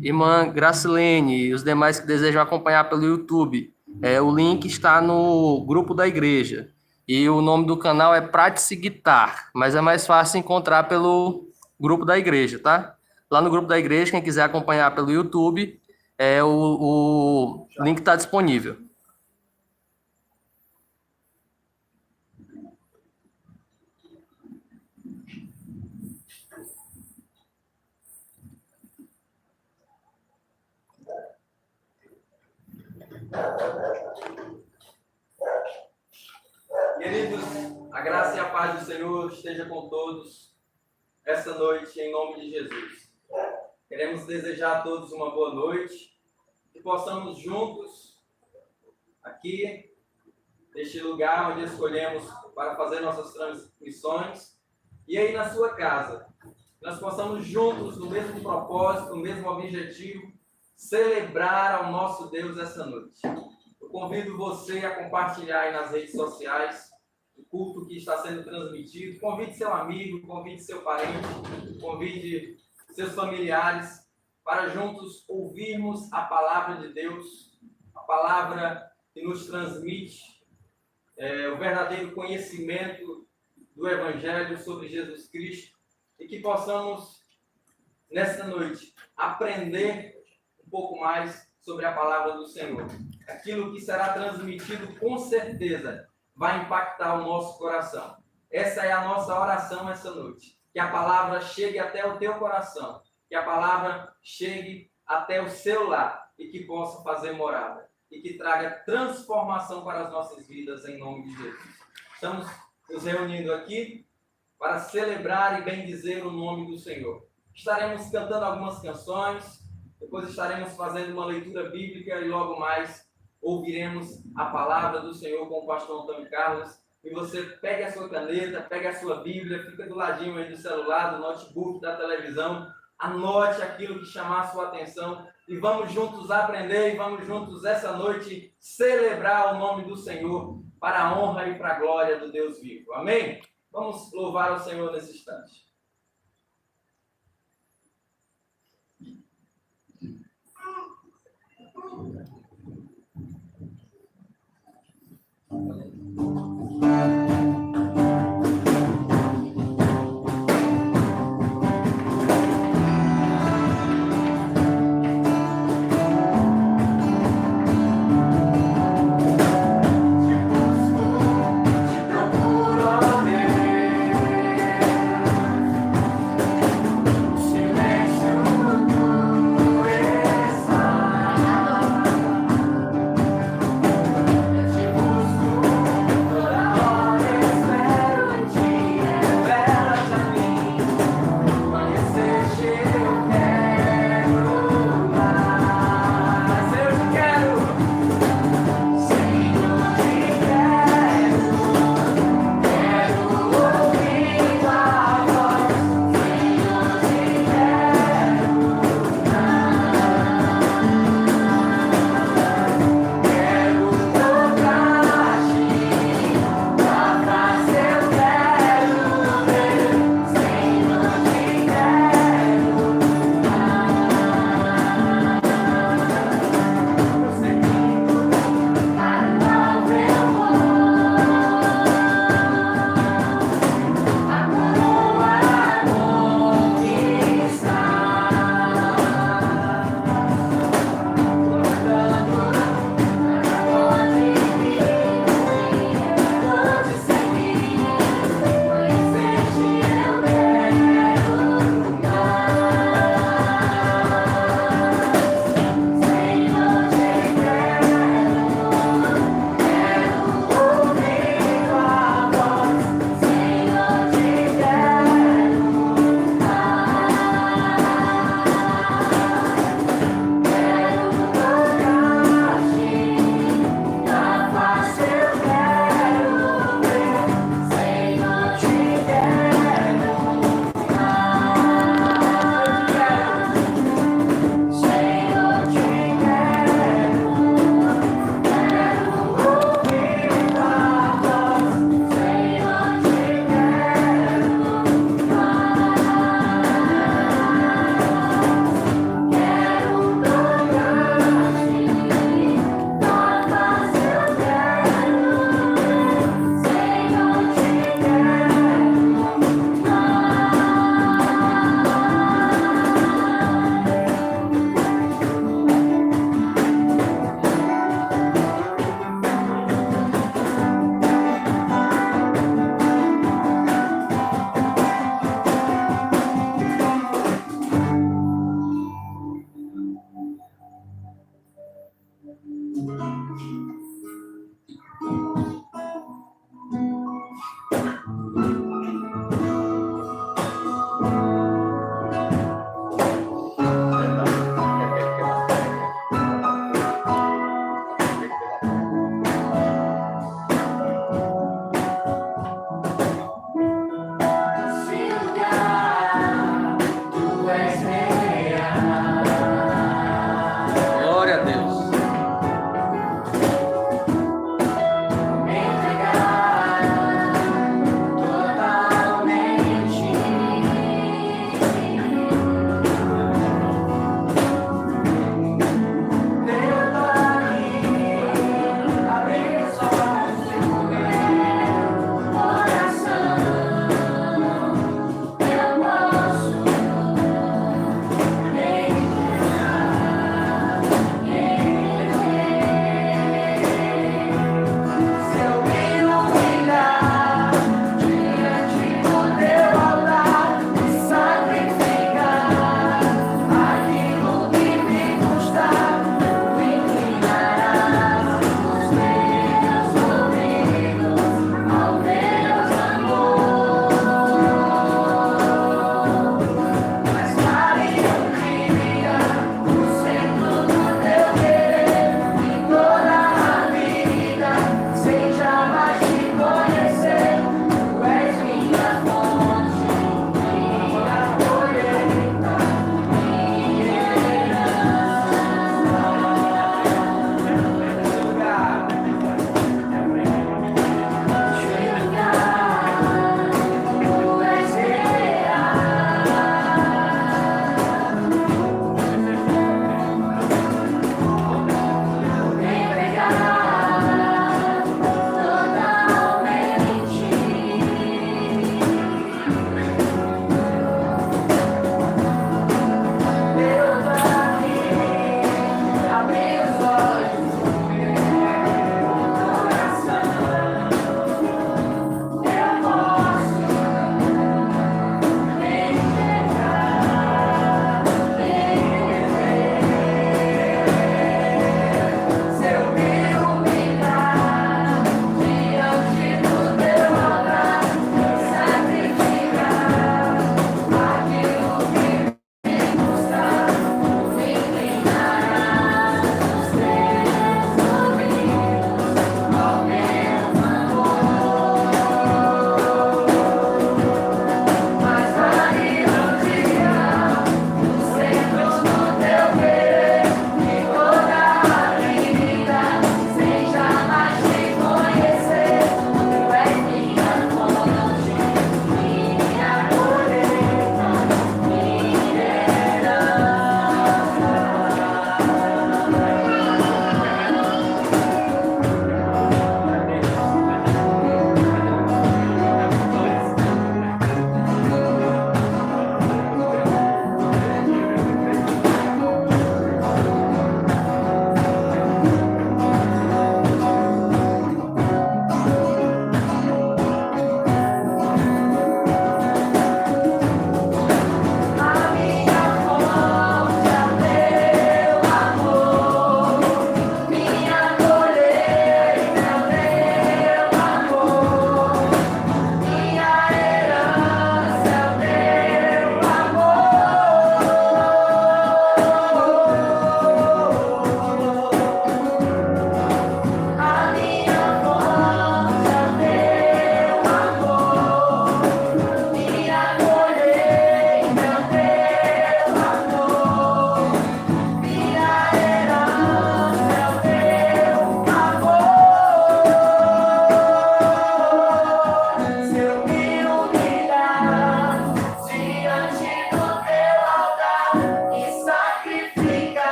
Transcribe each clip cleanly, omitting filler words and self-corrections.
Irmã Gracilene e os demais que desejam acompanhar pelo YouTube, o link está no grupo da igreja. E o nome do canal é Pratice Guitar, mas é mais fácil encontrar pelo grupo da igreja, tá? Lá no grupo da igreja, quem quiser acompanhar pelo YouTube, o link está disponível. Queridos, a graça e a paz do Senhor esteja com todos essa noite, em nome de Jesus. Queremos desejar a todos uma boa noite, que possamos juntos, aqui, neste lugar onde escolhemos para fazer nossas transmissões, e aí na sua casa, nós possamos juntos, no mesmo propósito, no mesmo objetivo, celebrar ao nosso Deus essa noite. Eu convido você a compartilhar aí nas redes sociais o culto que está sendo transmitido. Convide seu amigo, convide seu parente, convide seus familiares para juntos ouvirmos a palavra de Deus, a palavra que nos transmite o verdadeiro conhecimento do Evangelho sobre Jesus Cristo e que possamos, nesta noite, aprender um pouco mais sobre a palavra do Senhor. Aquilo que será transmitido, com certeza, vai impactar o nosso coração. Essa é a nossa oração essa noite. Que a palavra chegue até o teu coração. Que a palavra chegue até o seu lar e que possa fazer morada. E que traga transformação para as nossas vidas, em nome de Jesus. Estamos nos reunindo aqui para celebrar e bendizer o nome do Senhor. Estaremos cantando algumas canções, depois estaremos fazendo uma leitura bíblica e logo mais ouviremos a palavra do Senhor com o pastor Antônio Carlos. E você pega a sua caneta, pega a sua Bíblia, fica do ladinho aí do celular, do notebook, da televisão, anote aquilo que chamar a sua atenção e vamos juntos aprender e vamos juntos essa noite celebrar o nome do Senhor para a honra e para a glória do Deus vivo. Amém? Vamos louvar o Senhor nesse instante.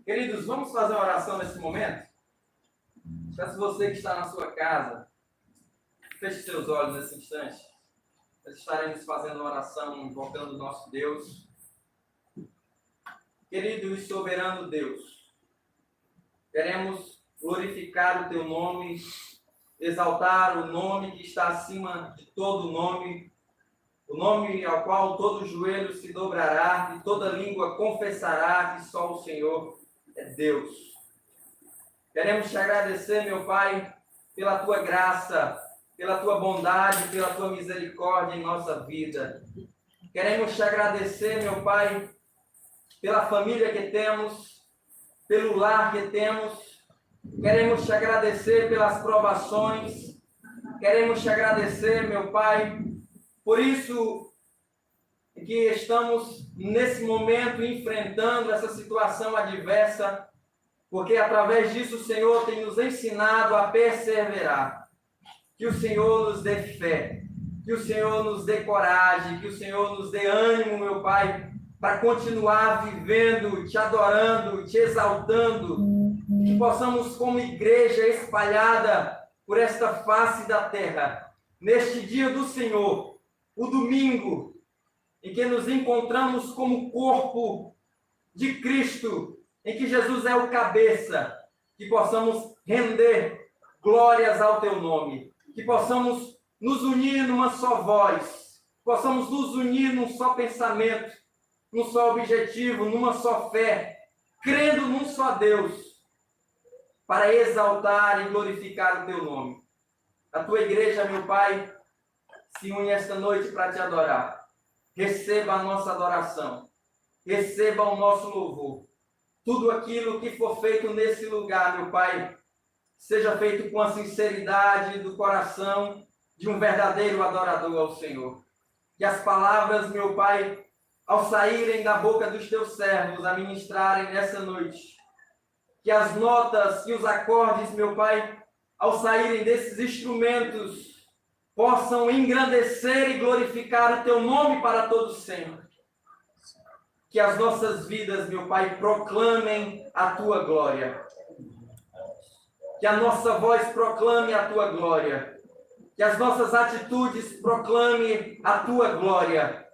Queridos, vamos fazer uma oração nesse momento? Peço você que está na sua casa, feche seus olhos nesse instante. Nós estaremos fazendo uma oração, invocando o nosso Deus. Querido e soberano Deus, queremos glorificar o Teu nome, exaltar o nome que está acima de todo nome, o nome ao qual todo joelho se dobrará e toda língua confessará que só o Senhor é Deus. Queremos te agradecer, meu Pai, pela Tua graça, pela Tua bondade, pela Tua misericórdia em nossa vida. Queremos te agradecer, meu Pai, pela família que temos, pelo lar que temos. Queremos te agradecer pelas provações. Queremos te agradecer, meu Pai, por isso que estamos nesse momento enfrentando essa situação adversa, porque através disso o Senhor tem nos ensinado a perseverar. Que o Senhor nos dê fé, que o Senhor nos dê coragem, que o Senhor nos dê ânimo, meu Pai, para continuar vivendo, te adorando, te exaltando, que possamos, como igreja espalhada por esta face da terra, neste dia do Senhor, o domingo, em que nos encontramos como corpo de Cristo, em que Jesus é o cabeça, que possamos render glórias ao Teu nome, que possamos nos unir numa só voz, possamos nos unir num só pensamento, num só objetivo, numa só fé, crendo num só Deus, para exaltar e glorificar o Teu nome. A Tua igreja, meu Pai, se une esta noite para Te adorar. Receba a nossa adoração, receba o nosso louvor. Tudo aquilo que for feito nesse lugar, meu Pai, seja feito com a sinceridade do coração de um verdadeiro adorador ao Senhor. Que as palavras, meu Pai, ao saírem da boca dos Teus servos, a ministrarem nessa noite, que as notas e os acordes, meu Pai, ao saírem desses instrumentos, possam engrandecer e glorificar o Teu nome para todo sempre. Que as nossas vidas, meu Pai, proclamem a Tua glória. Que a nossa voz proclame a Tua glória. Que as nossas atitudes proclamem a Tua glória.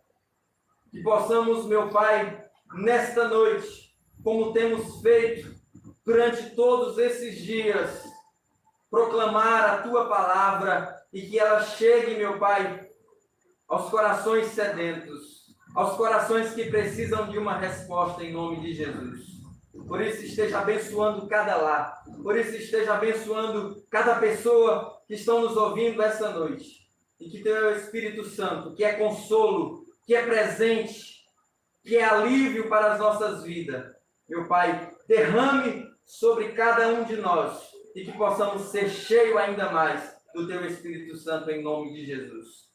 Que possamos, meu Pai, nesta noite, como temos feito durante todos esses dias, proclamar a Tua palavra e que ela chegue, meu Pai, aos corações sedentos, aos corações que precisam de uma resposta em nome de Jesus. Por isso esteja abençoando cada lar, por isso esteja abençoando cada pessoa que estão nos ouvindo essa noite. E que Teu Espírito Santo, que é consolo, que é presente, que é alívio para as nossas vidas, meu Pai, derrame sobre cada um de nós e que possamos ser cheios ainda mais do Teu Espírito Santo em nome de Jesus.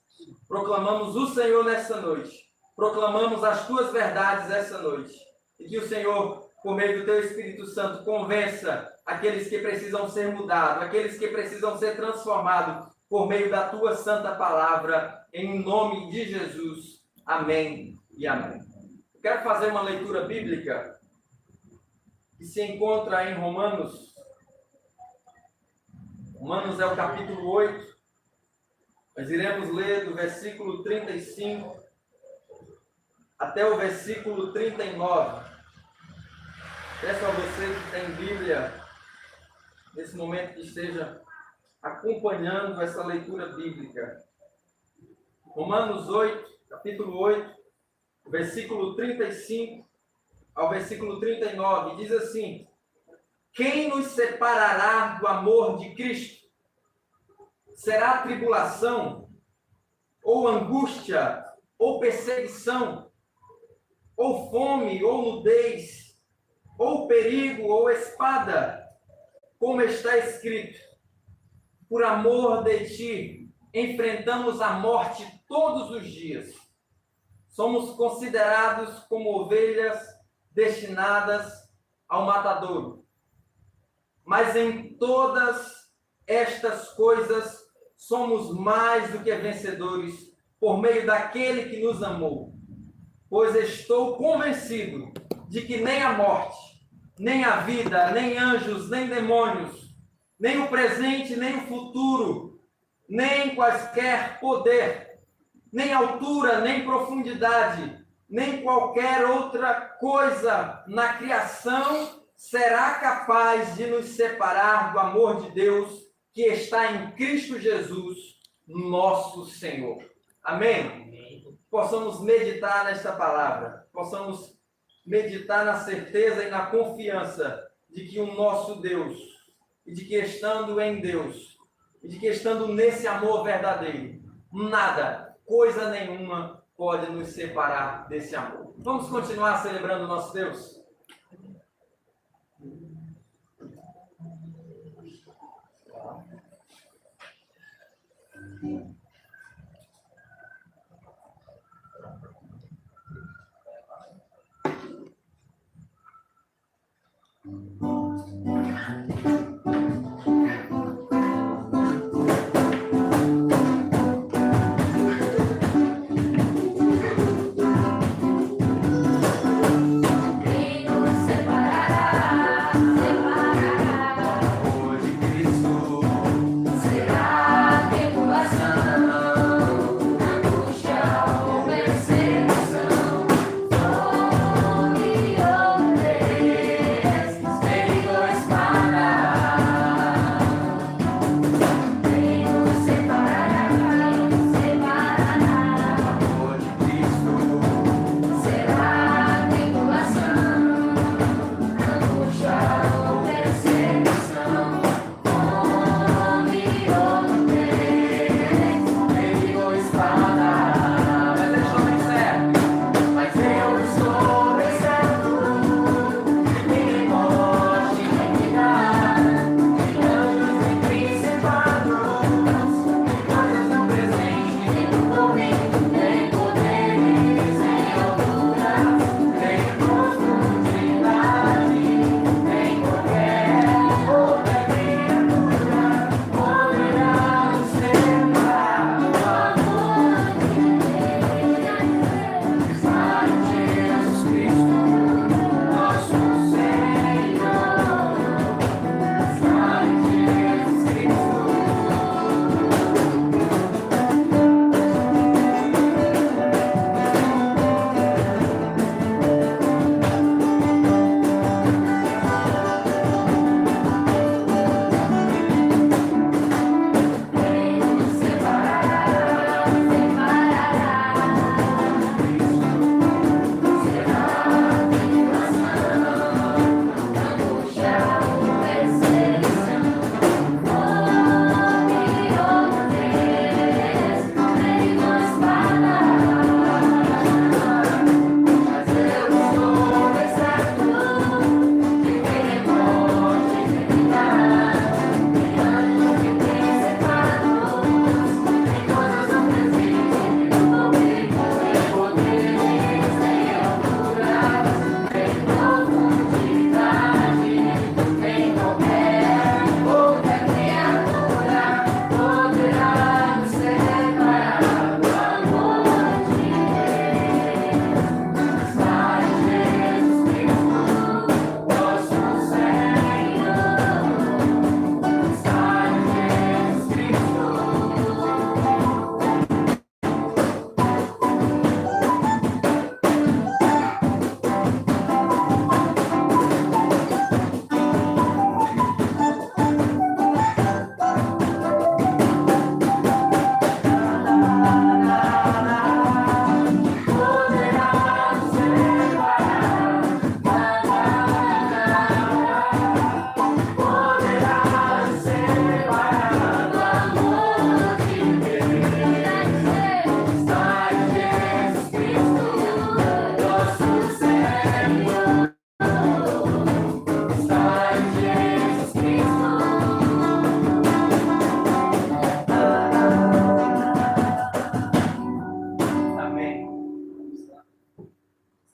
Proclamamos o Senhor nessa noite, proclamamos as Tuas verdades essa noite e que o Senhor, por meio do Teu Espírito Santo, convença aqueles que precisam ser mudados, aqueles que precisam ser transformados por meio da Tua santa palavra, em nome de Jesus. Amém e amém. Eu quero fazer uma leitura bíblica que se encontra em Romanos. Romanos é o capítulo 8. Nós iremos ler do versículo 35 até o versículo 39. Peço a você que tem Bíblia, nesse momento, que esteja acompanhando essa leitura bíblica. Romanos 8, capítulo 8, versículo 35 ao versículo 39, diz assim: quem nos separará do amor de Cristo? Será tribulação, ou angústia, ou perseguição, ou fome, ou nudez, ou perigo, ou espada? Como está escrito: por amor de ti, enfrentamos a morte todos os dias. Somos considerados como ovelhas destinadas ao matadouro. Mas em todas estas coisas somos mais do que vencedores por meio daquele que nos amou. Pois estou convencido de que nem a morte, nem a vida, nem anjos, nem demônios, nem o presente, nem o futuro, nem quaisquer poder, nem altura, nem profundidade, nem qualquer outra coisa na criação será capaz de nos separar do amor de Deus que está em Cristo Jesus, nosso Senhor. Amém? Possamos meditar nesta palavra, possamos meditar na certeza e na confiança de que o nosso Deus, e de que estando em Deus, e de que estando nesse amor verdadeiro, nada, coisa nenhuma pode nos separar desse amor. Vamos continuar celebrando o nosso Deus?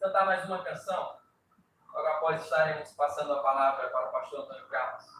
Cantar mais uma canção, logo após estaremos passando a palavra para o pastor Antônio Carlos.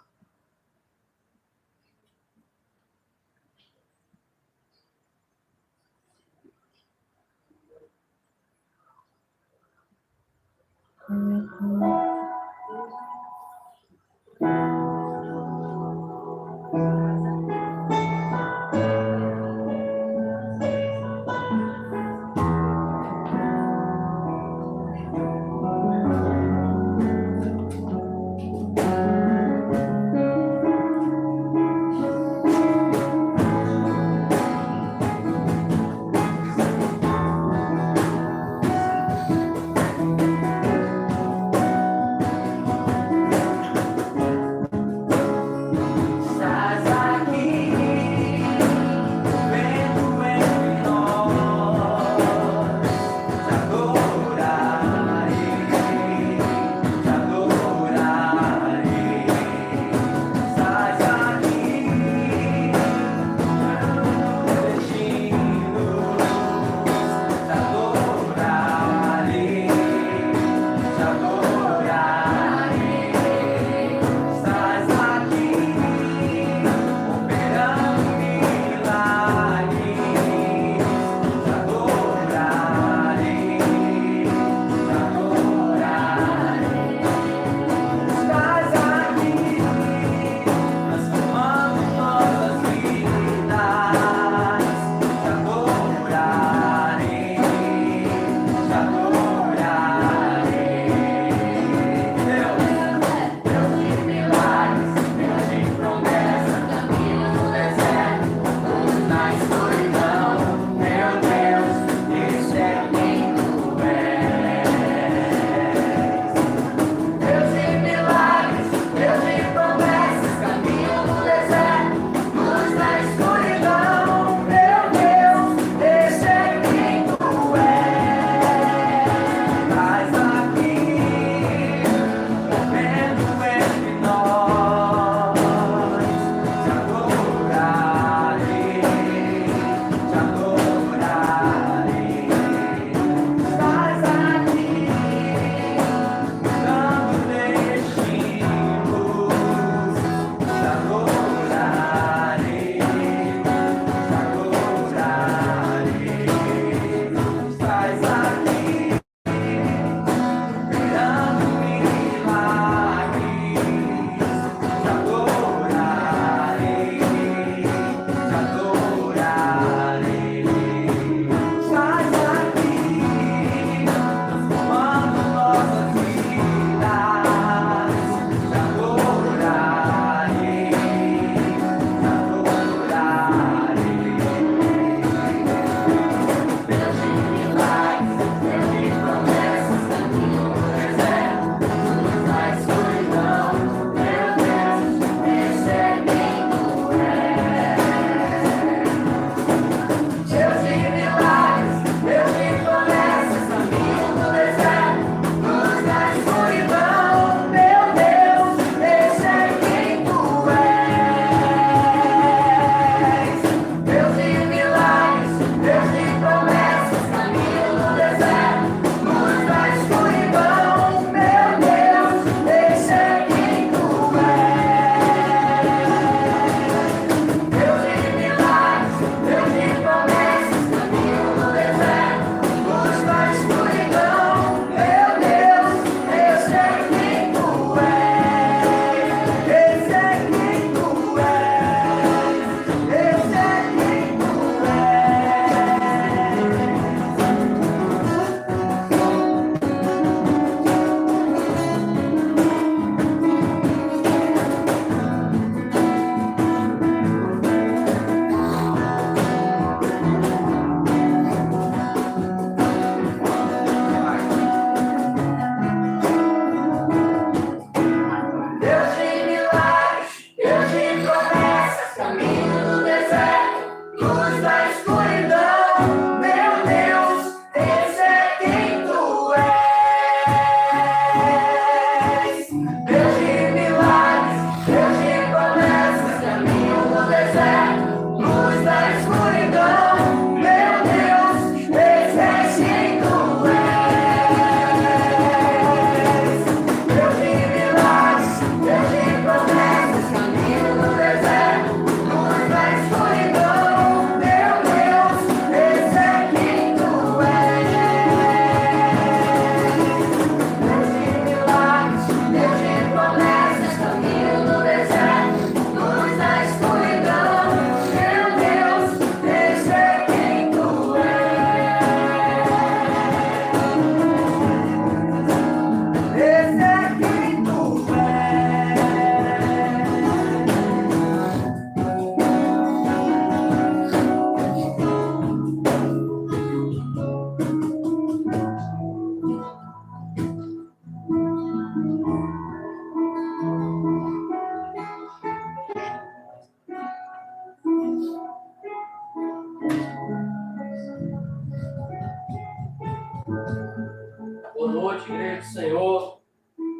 noite, igreja do Senhor.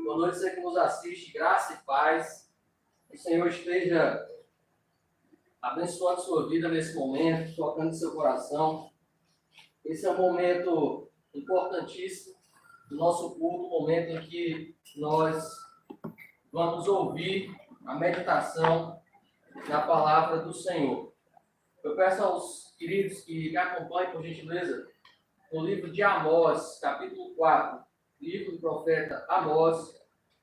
Boa noite, você que nos assiste. Graça e paz. Que o Senhor esteja abençoando sua vida nesse momento, tocando seu coração. Esse é um momento importantíssimo do nosso culto, um momento em que nós vamos ouvir a meditação na palavra do Senhor. Eu peço aos queridos que me acompanhem, por gentileza, no livro de Amós, capítulo 4, livro do profeta Amós,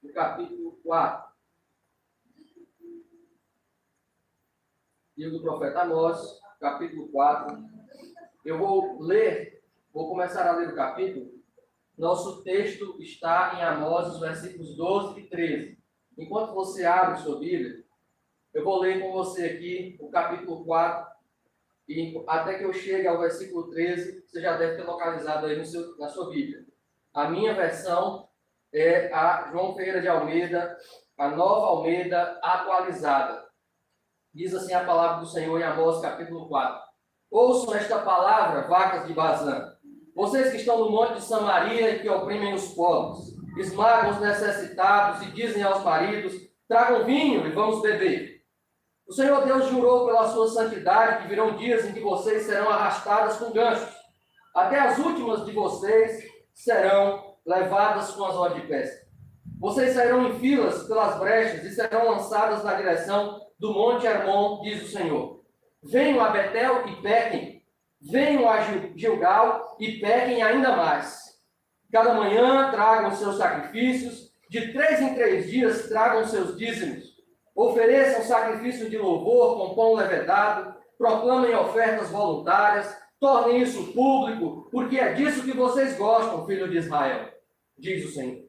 no capítulo 4. Livro do profeta Amós, capítulo 4. Eu vou começar a ler o capítulo. Nosso texto está em Amós, os versículos 12 e 13. Enquanto você abre sua Bíblia, eu vou ler com você aqui o capítulo 4, e até que eu chegue ao versículo 13, você já deve ter localizado aí na sua Bíblia. A minha versão é a João Ferreira de Almeida, a Nova Almeida atualizada. Diz assim a palavra do Senhor em Amós, capítulo 4. Ouçam esta palavra, vacas de Bazã. Vocês que estão no monte de Samaria e que oprimem os pobres, esmagam os necessitados e dizem aos maridos, tragam vinho e vamos beber. O Senhor Deus jurou pela sua santidade que virão dias em que vocês serão arrastadas com ganchos. Até as últimas de vocês serão levadas com as rodas de pesca. Vocês sairão em filas pelas brechas e serão lançadas na direção do Monte Hermon, diz o Senhor. Venham a Betel e pequem. Venham a Gilgal e pequem ainda mais. Cada manhã tragam seus sacrifícios. De 3 em 3 dias tragam seus dízimos. Ofereçam sacrifício de louvor com pão levedado, proclamem ofertas voluntárias, tornem isso público, porque é disso que vocês gostam, filho de Israel, diz o Senhor.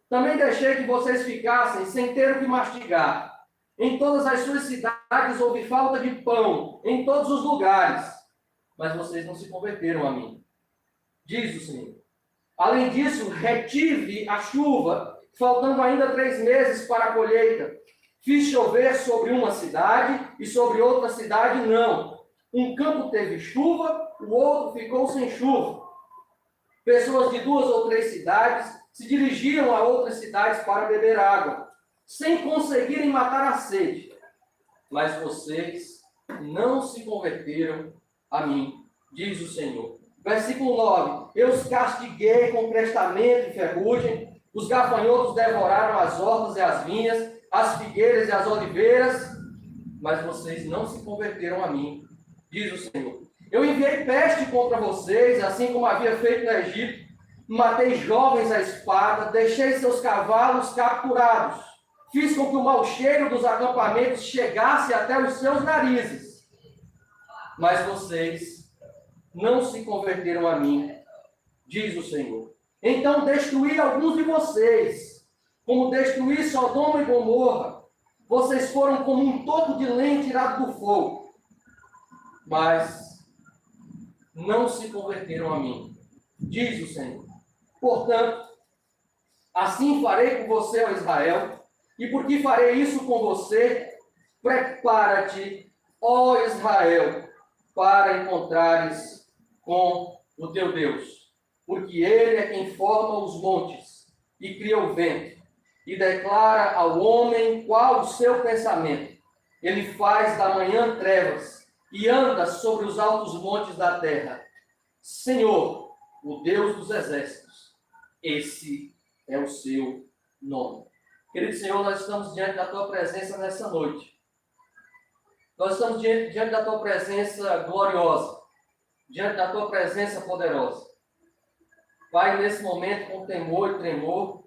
Também deixei que vocês ficassem sem ter o que mastigar. Em todas as suas cidades houve falta de pão, em todos os lugares, mas vocês não se converteram a mim, diz o Senhor. Além disso, retive a chuva, faltando ainda 3 meses para a colheita. Fiz chover sobre uma cidade e sobre outra cidade não. Um campo teve chuva, o outro ficou sem chuva. Pessoas de 2 ou 3 cidades se dirigiram a outras cidades para beber água, sem conseguirem matar a sede. Mas vocês não se converteram a mim, diz o Senhor. Versículo 9. Eu os castiguei com prestamento e ferrugem, os gafanhotos devoraram as hortas e as vinhas, as figueiras e as oliveiras, mas vocês não se converteram a mim, diz o Senhor. Eu enviei peste contra vocês, assim como havia feito no Egito, matei jovens à espada, deixei seus cavalos capturados, fiz com que o mau cheiro dos acampamentos chegasse até os seus narizes, mas vocês não se converteram a mim, diz o Senhor. Então destruí alguns de vocês, como destruí Sodoma e Gomorra. Vocês foram como um toco de lenha tirado do fogo, mas não se converteram a mim, diz o Senhor. Portanto, assim farei com você, ó Israel, e porque farei isso com você, prepara-te, ó Israel, para encontrares com o teu Deus, porque ele é quem forma os montes e cria o vento, e declara ao homem qual o seu pensamento. Ele faz da manhã trevas e anda sobre os altos montes da terra. Senhor, o Deus dos exércitos, esse é o seu nome. Querido Senhor, nós estamos diante da tua presença nessa noite. Nós estamos diante da tua presença gloriosa, diante da tua presença poderosa. Pai, nesse momento, com temor e tremor,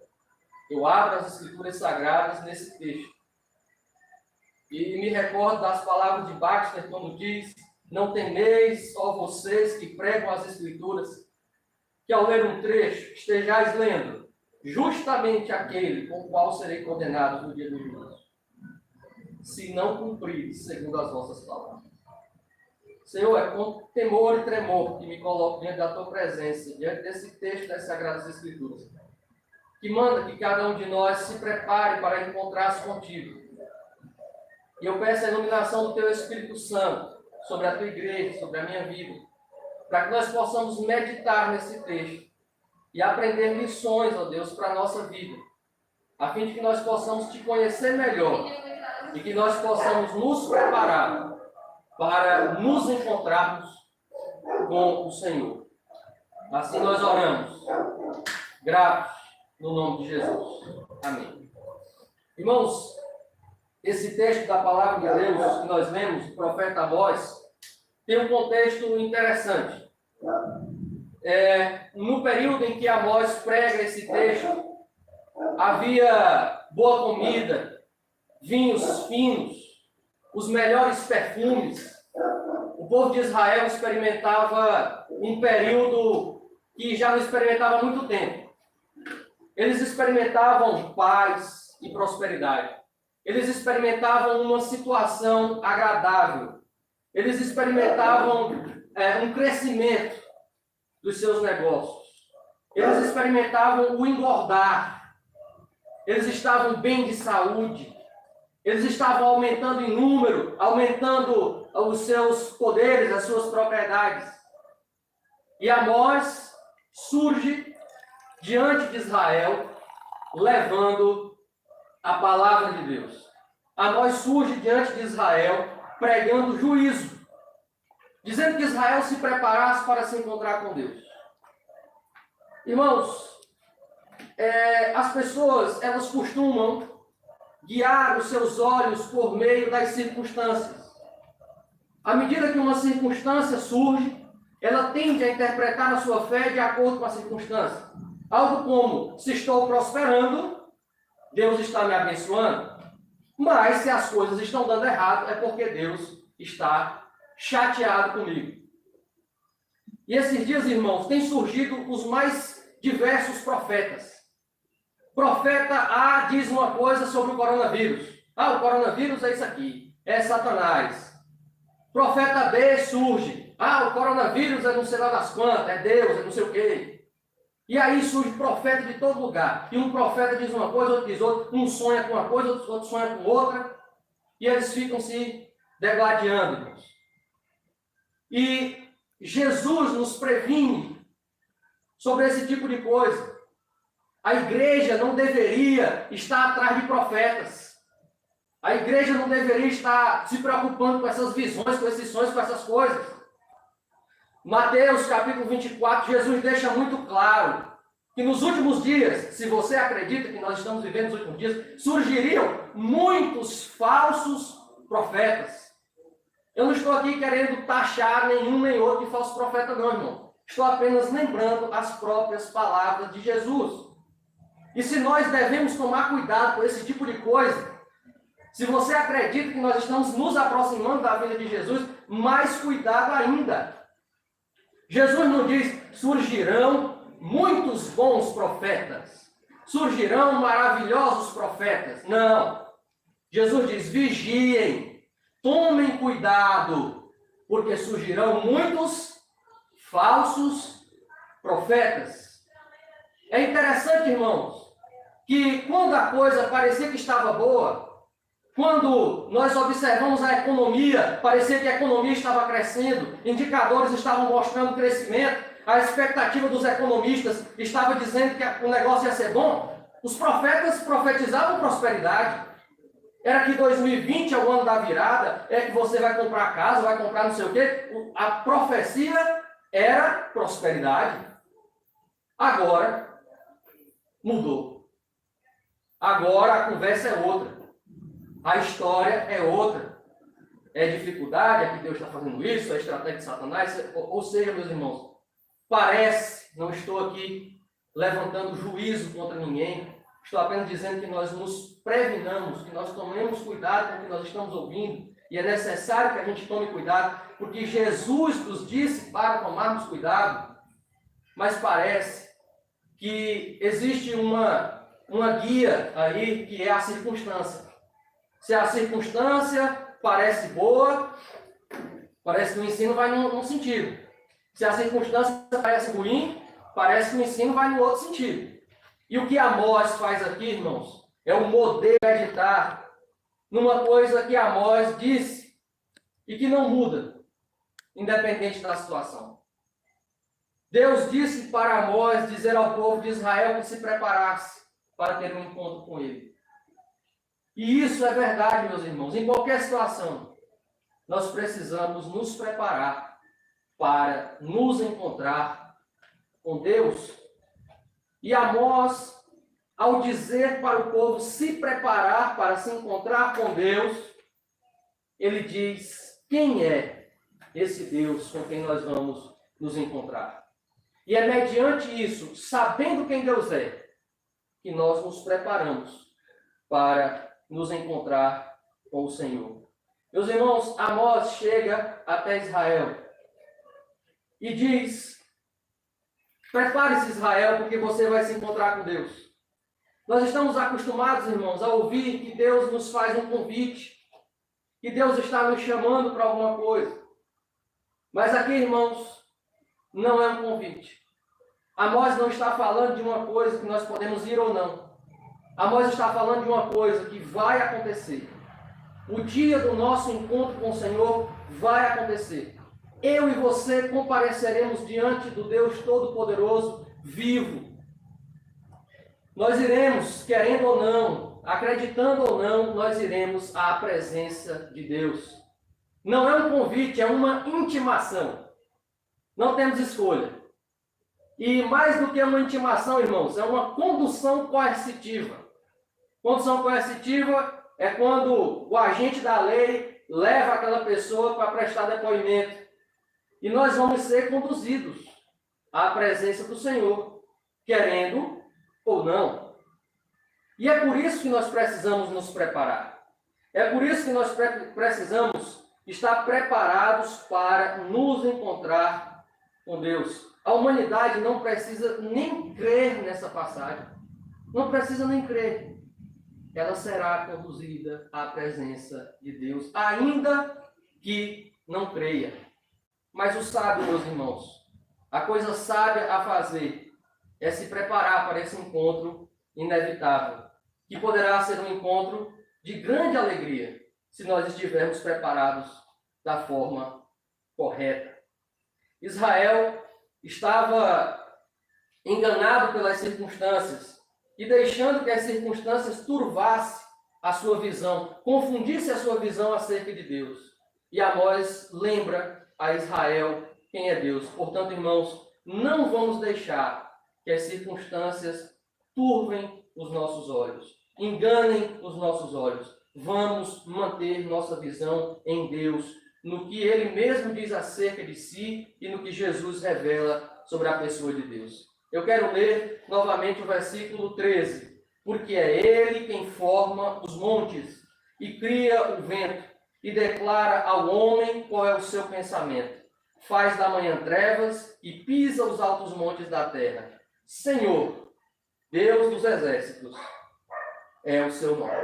eu abro as Escrituras Sagradas nesse texto. E me recordo das palavras de Baxter, quando diz, não temeis, ó vocês que pregam as Escrituras, que ao ler um trecho, estejais lendo justamente aquele com o qual serei condenado no dia do juízo, se não cumprires segundo as vossas palavras. Senhor, é com temor e tremor que me coloco diante da tua presença, diante desse texto das Sagradas Escrituras, que manda que cada um de nós se prepare para encontrar-se contigo. E eu peço a iluminação do teu Espírito Santo sobre a tua igreja, sobre a minha vida, para que nós possamos meditar nesse texto e aprender lições, ó Deus, para a nossa vida, a fim de que nós possamos te conhecer melhor e que nós possamos nos preparar para nos encontrarmos com o Senhor. Assim nós oramos, gratos no nome de Jesus. Amém. Irmãos, esse texto da palavra de Deus que nós lemos, do profeta Amós, tem um contexto interessante. No período em que Amós prega esse texto, havia boa comida, vinhos finos, os melhores perfumes. O povo de Israel experimentava um período que já não experimentava há muito tempo. Eles experimentavam paz e prosperidade. Eles experimentavam uma situação agradável. Eles experimentavam um crescimento dos seus negócios. Eles experimentavam o engordar. Eles estavam bem de saúde. Eles estavam aumentando em número, aumentando os seus poderes, as suas propriedades. E Amós surge diante de Israel, levando a palavra de Deus. Amós surge diante de Israel, pregando juízo, dizendo que Israel se preparasse para se encontrar com Deus. Irmãos, as pessoas, elas costumam guiar os seus olhos por meio das circunstâncias. À medida que uma circunstância surge, ela tende a interpretar a sua fé de acordo com a circunstância. Algo como, se estou prosperando, Deus está me abençoando. Mas se as coisas estão dando errado, é porque Deus está chateado comigo. E esses dias, irmãos, têm surgido os mais diversos profetas. Profeta A diz uma coisa sobre o coronavírus. O coronavírus é isso aqui, é Satanás. Profeta B surge. O coronavírus é não sei lá das quantas, é Deus, é não sei o quê. E aí surge profeta de todo lugar. E um profeta diz uma coisa, outro diz outra. Um sonha com uma coisa, outro sonha com outra. E eles ficam se degladiando, irmãos. E Jesus nos previne sobre esse tipo de coisa. A igreja não deveria estar atrás de profetas. A igreja não deveria estar se preocupando com essas visões, com esses sonhos, com essas coisas. Mateus capítulo 24, Jesus deixa muito claro que nos últimos dias, se você acredita que nós estamos vivendo nos últimos dias, surgiriam muitos falsos profetas. Eu não estou aqui querendo taxar nenhum nem outro de falso profeta, não, irmão. Estou apenas lembrando as próprias palavras de Jesus. E se nós devemos tomar cuidado com esse tipo de coisa, se você acredita que nós estamos nos aproximando da vida de Jesus, mais cuidado ainda. Jesus não diz, surgirão muitos bons profetas, surgirão maravilhosos profetas. Não. Jesus diz, vigiem, tomem cuidado, porque surgirão muitos falsos profetas. É interessante, irmãos, que quando a coisa parecia que estava boa, quando nós observamos a economia, parecia que a economia estava crescendo, indicadores estavam mostrando crescimento, a expectativa dos economistas estava dizendo que o negócio ia ser bom, os profetas profetizavam prosperidade. Era que 2020 é o ano da virada, é que você vai comprar casa, vai comprar não sei o quê. A profecia era prosperidade. Agora, mudou. Agora a conversa é outra. A história é outra. É dificuldade, é que Deus está fazendo isso, é estratégia de Satanás. Ou seja, meus irmãos, parece, não estou aqui levantando juízo contra ninguém, estou apenas dizendo que nós nos previnamos, que nós tomemos cuidado com o que nós estamos ouvindo, e é necessário que a gente tome cuidado, porque Jesus nos disse para tomarmos cuidado, mas parece que existe uma guia aí que é a circunstância. Se a circunstância parece boa, parece que o ensino vai num sentido. Se a circunstância parece ruim, parece que o ensino vai no outro sentido. E o que Amós faz aqui, irmãos, é um modelo de meditar numa coisa que Amós disse e que não muda, independente da situação. Deus disse para Amós dizer ao povo de Israel que se preparasse para ter um encontro com ele. E isso é verdade, meus irmãos. Em qualquer situação, nós precisamos nos preparar para nos encontrar com Deus. E Amós, ao dizer para o povo se preparar para se encontrar com Deus, ele diz quem é esse Deus com quem nós vamos nos encontrar. E é mediante isso, sabendo quem Deus é, que nós nos preparamos para nos encontrar com o Senhor. Meus irmãos, Amós chega até Israel e diz: prepare-se, Israel, porque você vai se encontrar com Deus. Nós estamos acostumados, irmãos, a ouvir que Deus nos faz um convite, que Deus está nos chamando para alguma coisa. Mas aqui, irmãos, não é um convite. Amós não está falando de uma coisa que nós podemos ir ou não. Amós está falando de uma coisa que vai acontecer. O dia do nosso encontro com o Senhor vai acontecer. Eu e você compareceremos diante do Deus Todo-Poderoso, vivo. Nós iremos, querendo ou não, acreditando ou não, nós iremos à presença de Deus. Não é um convite, é uma intimação. Não temos escolha. E mais do que uma intimação, irmãos, é uma condução coercitiva. Condução coercitiva é quando o agente da lei leva aquela pessoa para prestar depoimento. E nós vamos ser conduzidos à presença do Senhor, querendo ou não. E é por isso que nós precisamos nos preparar. É por isso que nós precisamos estar preparados para nos encontrar com Deus. A humanidade não precisa nem crer nessa passagem. Não precisa nem crer. Ela será conduzida à presença de Deus, ainda que não creia. Mas o sábio, meus irmãos, a coisa sábia a fazer é se preparar para esse encontro inevitável, que poderá ser um encontro de grande alegria, se nós estivermos preparados da forma correta. Israel estava enganado pelas circunstâncias e deixando que as circunstâncias turvassem a sua visão, confundisse a sua visão acerca de Deus. E Amós lembra a Israel quem é Deus. Portanto, irmãos, não vamos deixar que as circunstâncias turvem os nossos olhos, enganem os nossos olhos. Vamos manter nossa visão em Deus, no que Ele mesmo diz acerca de si e no que Jesus revela sobre a pessoa de Deus. Eu quero ler novamente o versículo 13. Porque é Ele quem forma os montes e cria o vento e declara ao homem qual é o seu pensamento. Faz da manhã trevas e pisa os altos montes da terra. Senhor, Deus dos exércitos, é o seu nome.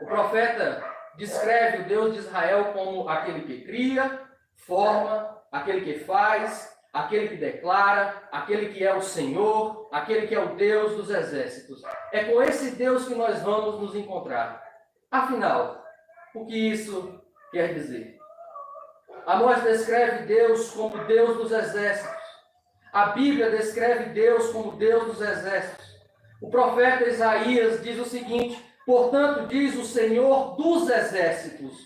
O profeta descreve o Deus de Israel como aquele que cria, forma, aquele que faz, aquele que declara, aquele que é o Senhor, aquele que é o Deus dos exércitos. É com esse Deus que nós vamos nos encontrar. Afinal, o que isso quer dizer? Amós descreve Deus como Deus dos exércitos. A Bíblia descreve Deus como Deus dos exércitos. O profeta Isaías diz o seguinte: portanto, diz o Senhor dos exércitos,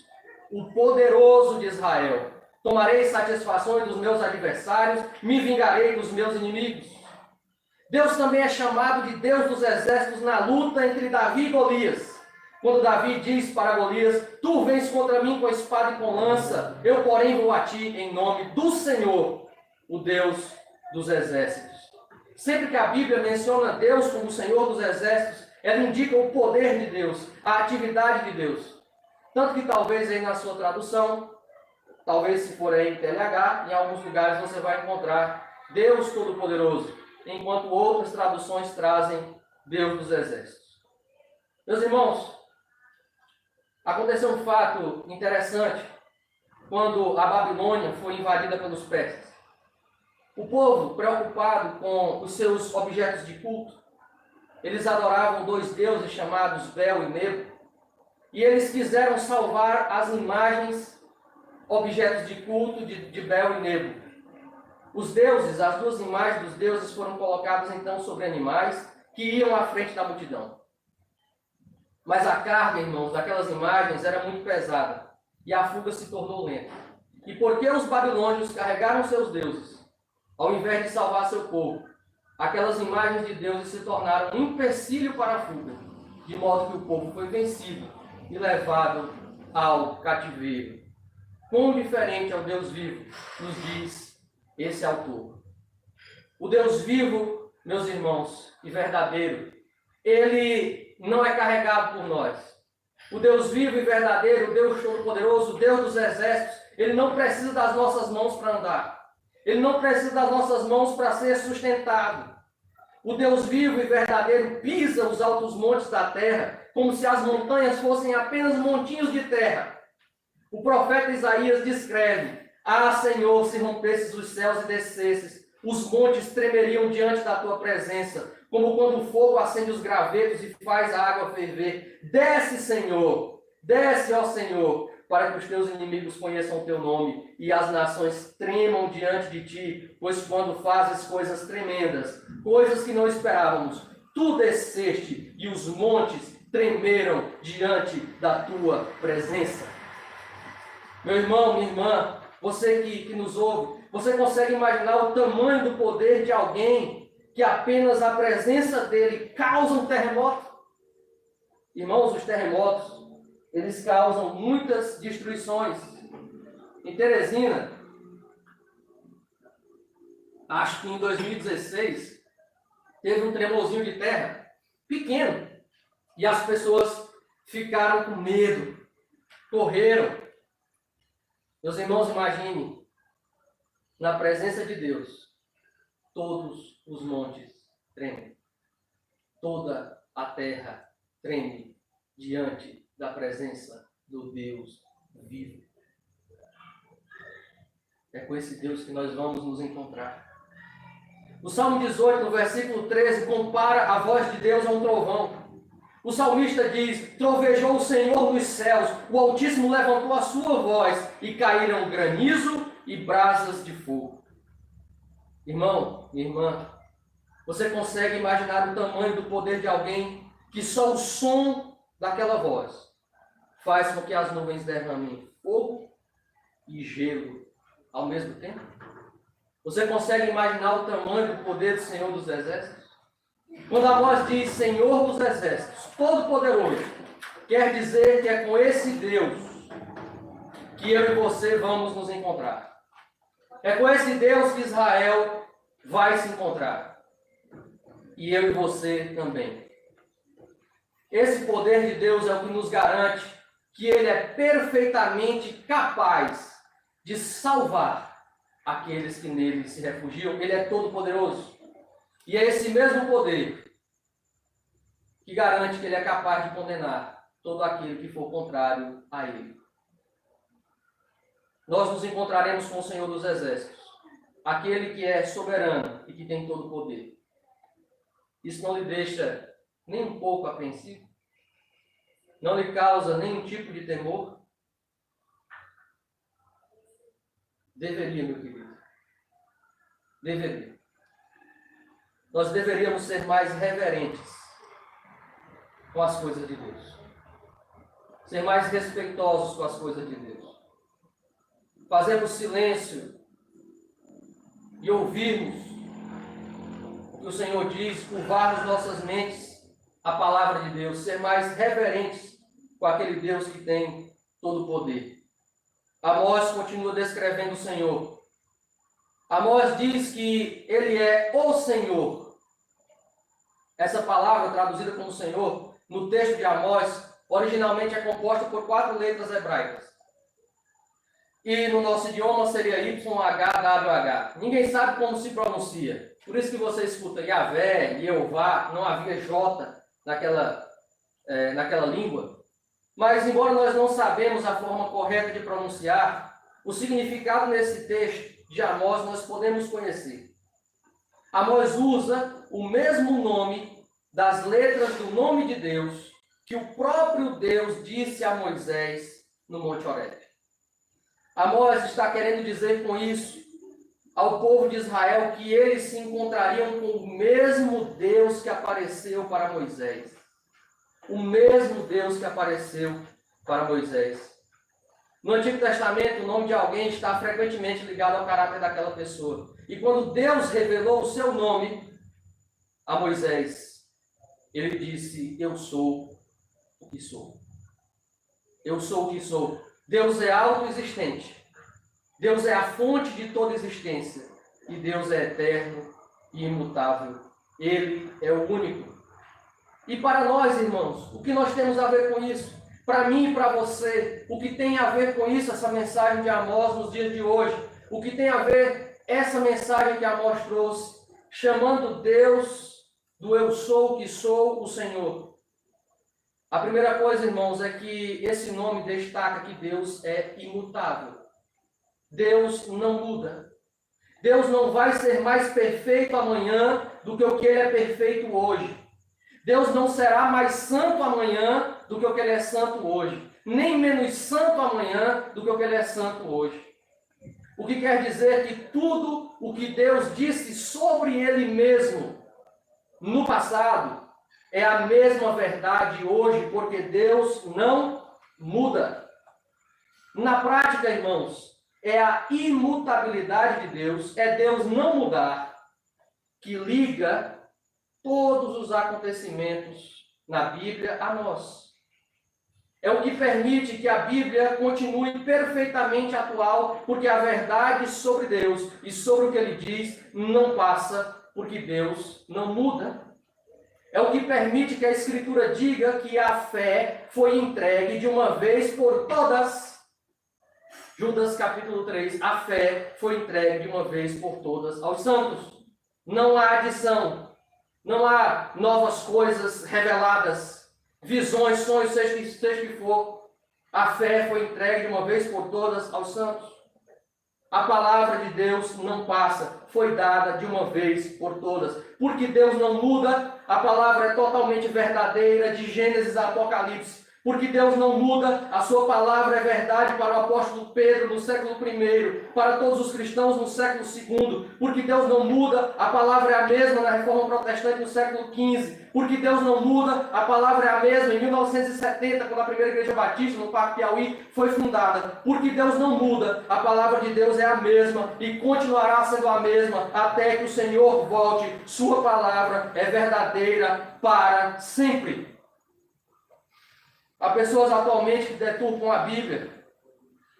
o poderoso de Israel: tomarei satisfações dos meus adversários, me vingarei dos meus inimigos. Deus também é chamado de Deus dos exércitos na luta entre Davi e Golias. Quando Davi diz para Golias: tu vens contra mim com espada e com lança, eu porém vou a ti em nome do Senhor, o Deus dos exércitos. Sempre que a Bíblia menciona Deus como o Senhor dos exércitos, ela indica o poder de Deus, a atividade de Deus. Tanto que talvez aí na sua tradução, talvez se for aí em TLH, em alguns lugares você vai encontrar Deus Todo-Poderoso, enquanto outras traduções trazem Deus dos exércitos. Meus irmãos, aconteceu um fato interessante quando a Babilônia foi invadida pelos persas. O povo, preocupado com os seus objetos de culto, eles adoravam dois deuses chamados Bel e Nebo, e eles quiseram salvar as imagens, objetos de culto de Bel e Nebo. Os deuses, as duas imagens dos deuses foram colocadas então sobre animais que iam à frente da multidão. Mas a carga, irmãos, daquelas imagens era muito pesada e a fuga se tornou lenta. E porque os babilônios carregaram seus deuses, ao invés de salvar seu povo, aquelas imagens de deuses se tornaram um empecilho para a fuga, de modo que o povo foi vencido e levado ao cativeiro. Quão diferente é o Deus vivo, nos diz esse autor. O Deus vivo, meus irmãos, e verdadeiro, ele não é carregado por nós. O Deus vivo e verdadeiro, o Deus todo-poderoso, o Deus dos exércitos, ele não precisa das nossas mãos para andar. Ele não precisa das nossas mãos para ser sustentado. O Deus vivo e verdadeiro pisa os altos montes da terra, como se as montanhas fossem apenas montinhos de terra. O profeta Isaías descreve: Ah, Senhor, se rompesses os céus e descesses, os montes tremeriam diante da tua presença, como quando o fogo acende os gravetos e faz a água ferver. Desce, Senhor, desce, ó Senhor, para que os teus inimigos conheçam o teu nome e as nações tremam diante de ti, pois quando fazes coisas tremendas, coisas que não esperávamos, tu desceste e os montes tremeram diante da tua presença. Meu irmão, minha irmã, você que nos ouve, você consegue imaginar o tamanho do poder de alguém que apenas a presença dele causa um terremoto? Irmãos, os terremotos, eles causam muitas destruições. Em Teresina, acho que em 2016, teve um tremorzinho de terra pequeno e as pessoas ficaram com medo, correram. Meus irmãos, imaginem, na presença de Deus, todos os montes tremem, toda a terra treme diante da presença do Deus vivo. É com esse Deus que nós vamos nos encontrar. O Salmo 18, no versículo 13, compara a voz de Deus a um trovão. O salmista diz: trovejou o Senhor nos céus, o Altíssimo levantou a sua voz e caíram granizo e brasas de fogo. Irmão, minha irmã, você consegue imaginar o tamanho do poder de alguém que só o som daquela voz faz com que as nuvens derramem fogo e gelo ao mesmo tempo? Você consegue imaginar o tamanho do poder do Senhor dos Exércitos? Quando a voz diz Senhor dos Exércitos, Todo-Poderoso, quer dizer que é com esse Deus que eu e você vamos nos encontrar. É com esse Deus que Israel vai se encontrar. E eu e você também. Esse poder de Deus é o que nos garante que Ele é perfeitamente capaz de salvar aqueles que nele se refugiam. Ele é todo-poderoso. E é esse mesmo poder que garante que Ele é capaz de condenar todo aquele que for contrário a Ele. Nós nos encontraremos com o Senhor dos Exércitos, aquele que é soberano e que tem todo o poder. Isso não lhe deixa nem um pouco apreensivo? Não lhe causa nenhum tipo de temor? Deveria, meu querido. Deveria. Nós deveríamos ser mais reverentes com as coisas de Deus. Ser mais respeitosos com as coisas de Deus. Fazermos silêncio e ouvirmos o que o Senhor diz, curvarmos nossas mentes à palavra de Deus, ser mais reverentes com aquele Deus que tem todo o poder. Amós continua descrevendo o Senhor. Amós diz que Ele é o Senhor. Essa palavra, traduzida como Senhor, no texto de Amós, originalmente é composta por 4 letras hebraicas. E no nosso idioma seria YHWH. Ninguém sabe como se pronuncia. Por isso que você escuta Yahvé, Jeová, não havia J naquela língua. Mas, embora nós não sabemos a forma correta de pronunciar, o significado nesse texto de Amós nós podemos conhecer. Amós usa o mesmo nome das letras do nome de Deus que o próprio Deus disse a Moisés no Monte Horebe. Amós está querendo dizer com isso ao povo de Israel que eles se encontrariam com o mesmo Deus que apareceu para Moisés. O mesmo Deus que apareceu para Moisés. No Antigo Testamento, o nome de alguém está frequentemente ligado ao caráter daquela pessoa. E quando Deus revelou o seu nome a Moisés, ele disse: eu sou o que sou. Eu sou o que sou. Deus é autoexistente. Deus é a fonte de toda existência. E Deus é eterno e imutável. Ele é o único. E para nós, irmãos, o que nós temos a ver com isso? Para mim e para você, o que tem a ver com isso, essa mensagem de Amós nos dias de hoje? O que tem a ver essa mensagem que Amós trouxe, chamando Deus do eu sou o que sou, o Senhor? A primeira coisa, irmãos, é que esse nome destaca que Deus é imutável. Deus não muda. Deus não vai ser mais perfeito amanhã do que o que Ele é perfeito hoje. Deus não será mais santo amanhã do que o que Ele é santo hoje. Nem menos santo amanhã do que o que Ele é santo hoje. O que quer dizer que tudo o que Deus disse sobre Ele mesmo no passado é a mesma verdade hoje, porque Deus não muda. Na prática, irmãos, é a imutabilidade de Deus, é Deus não mudar, que liga todos os acontecimentos na Bíblia a nós. É o que permite que a Bíblia continue perfeitamente atual, porque a verdade sobre Deus e sobre o que Ele diz não passa, porque Deus não muda. É o que permite que a Escritura diga que a fé foi entregue de uma vez por todas. Judas capítulo 3, a fé foi entregue de uma vez por todas aos santos. Não há adição, não há novas coisas reveladas, visões, sonhos, seja que for. A fé foi entregue de uma vez por todas aos santos. A palavra de Deus não passa, foi dada de uma vez por todas. Porque Deus não muda, a palavra é totalmente verdadeira, de Gênesis a Apocalipse. Porque Deus não muda, a sua palavra é verdade para o apóstolo Pedro no século I, para todos os cristãos no século II. Porque Deus não muda, a palavra é a mesma na Reforma Protestante no século XV. Porque Deus não muda, a palavra é a mesma em 1970, quando a primeira igreja batista no Parque Piauí foi fundada. Porque Deus não muda, a palavra de Deus é a mesma e continuará sendo a mesma até que o Senhor volte. Sua palavra é verdadeira para sempre. Há pessoas atualmente que deturpam a Bíblia,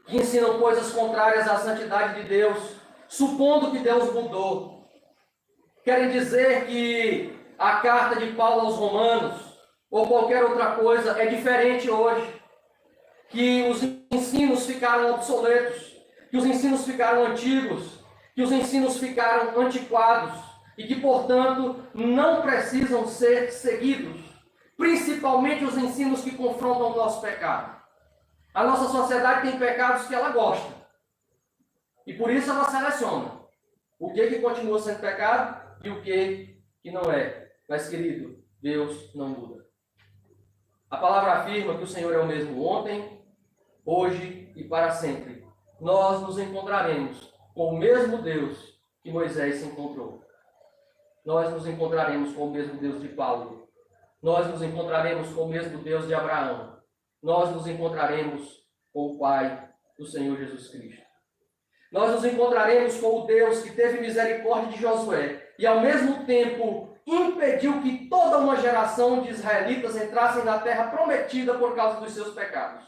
que ensinam coisas contrárias à santidade de Deus, supondo que Deus mudou. Querem dizer que a carta de Paulo aos Romanos, ou qualquer outra coisa, é diferente hoje. Que os ensinos ficaram obsoletos, que os ensinos ficaram antigos, que os ensinos ficaram antiquados, e que, portanto, não precisam ser seguidos. Principalmente os ensinos que confrontam o nosso pecado. A nossa sociedade tem pecados que ela gosta. E por isso ela seleciona o que continua sendo pecado e o que não é. Mas, querido, Deus não muda. A palavra afirma que o Senhor é o mesmo ontem, hoje e para sempre. Nós nos encontraremos com o mesmo Deus que Moisés se encontrou. Nós nos encontraremos com o mesmo Deus de Paulo. Nós nos encontraremos com o mesmo Deus de Abraão. Nós nos encontraremos com o Pai do Senhor Jesus Cristo. Nós nos encontraremos com o Deus que teve misericórdia de Josué e, ao mesmo tempo, impediu que toda uma geração de israelitas entrassem na terra prometida por causa dos seus pecados.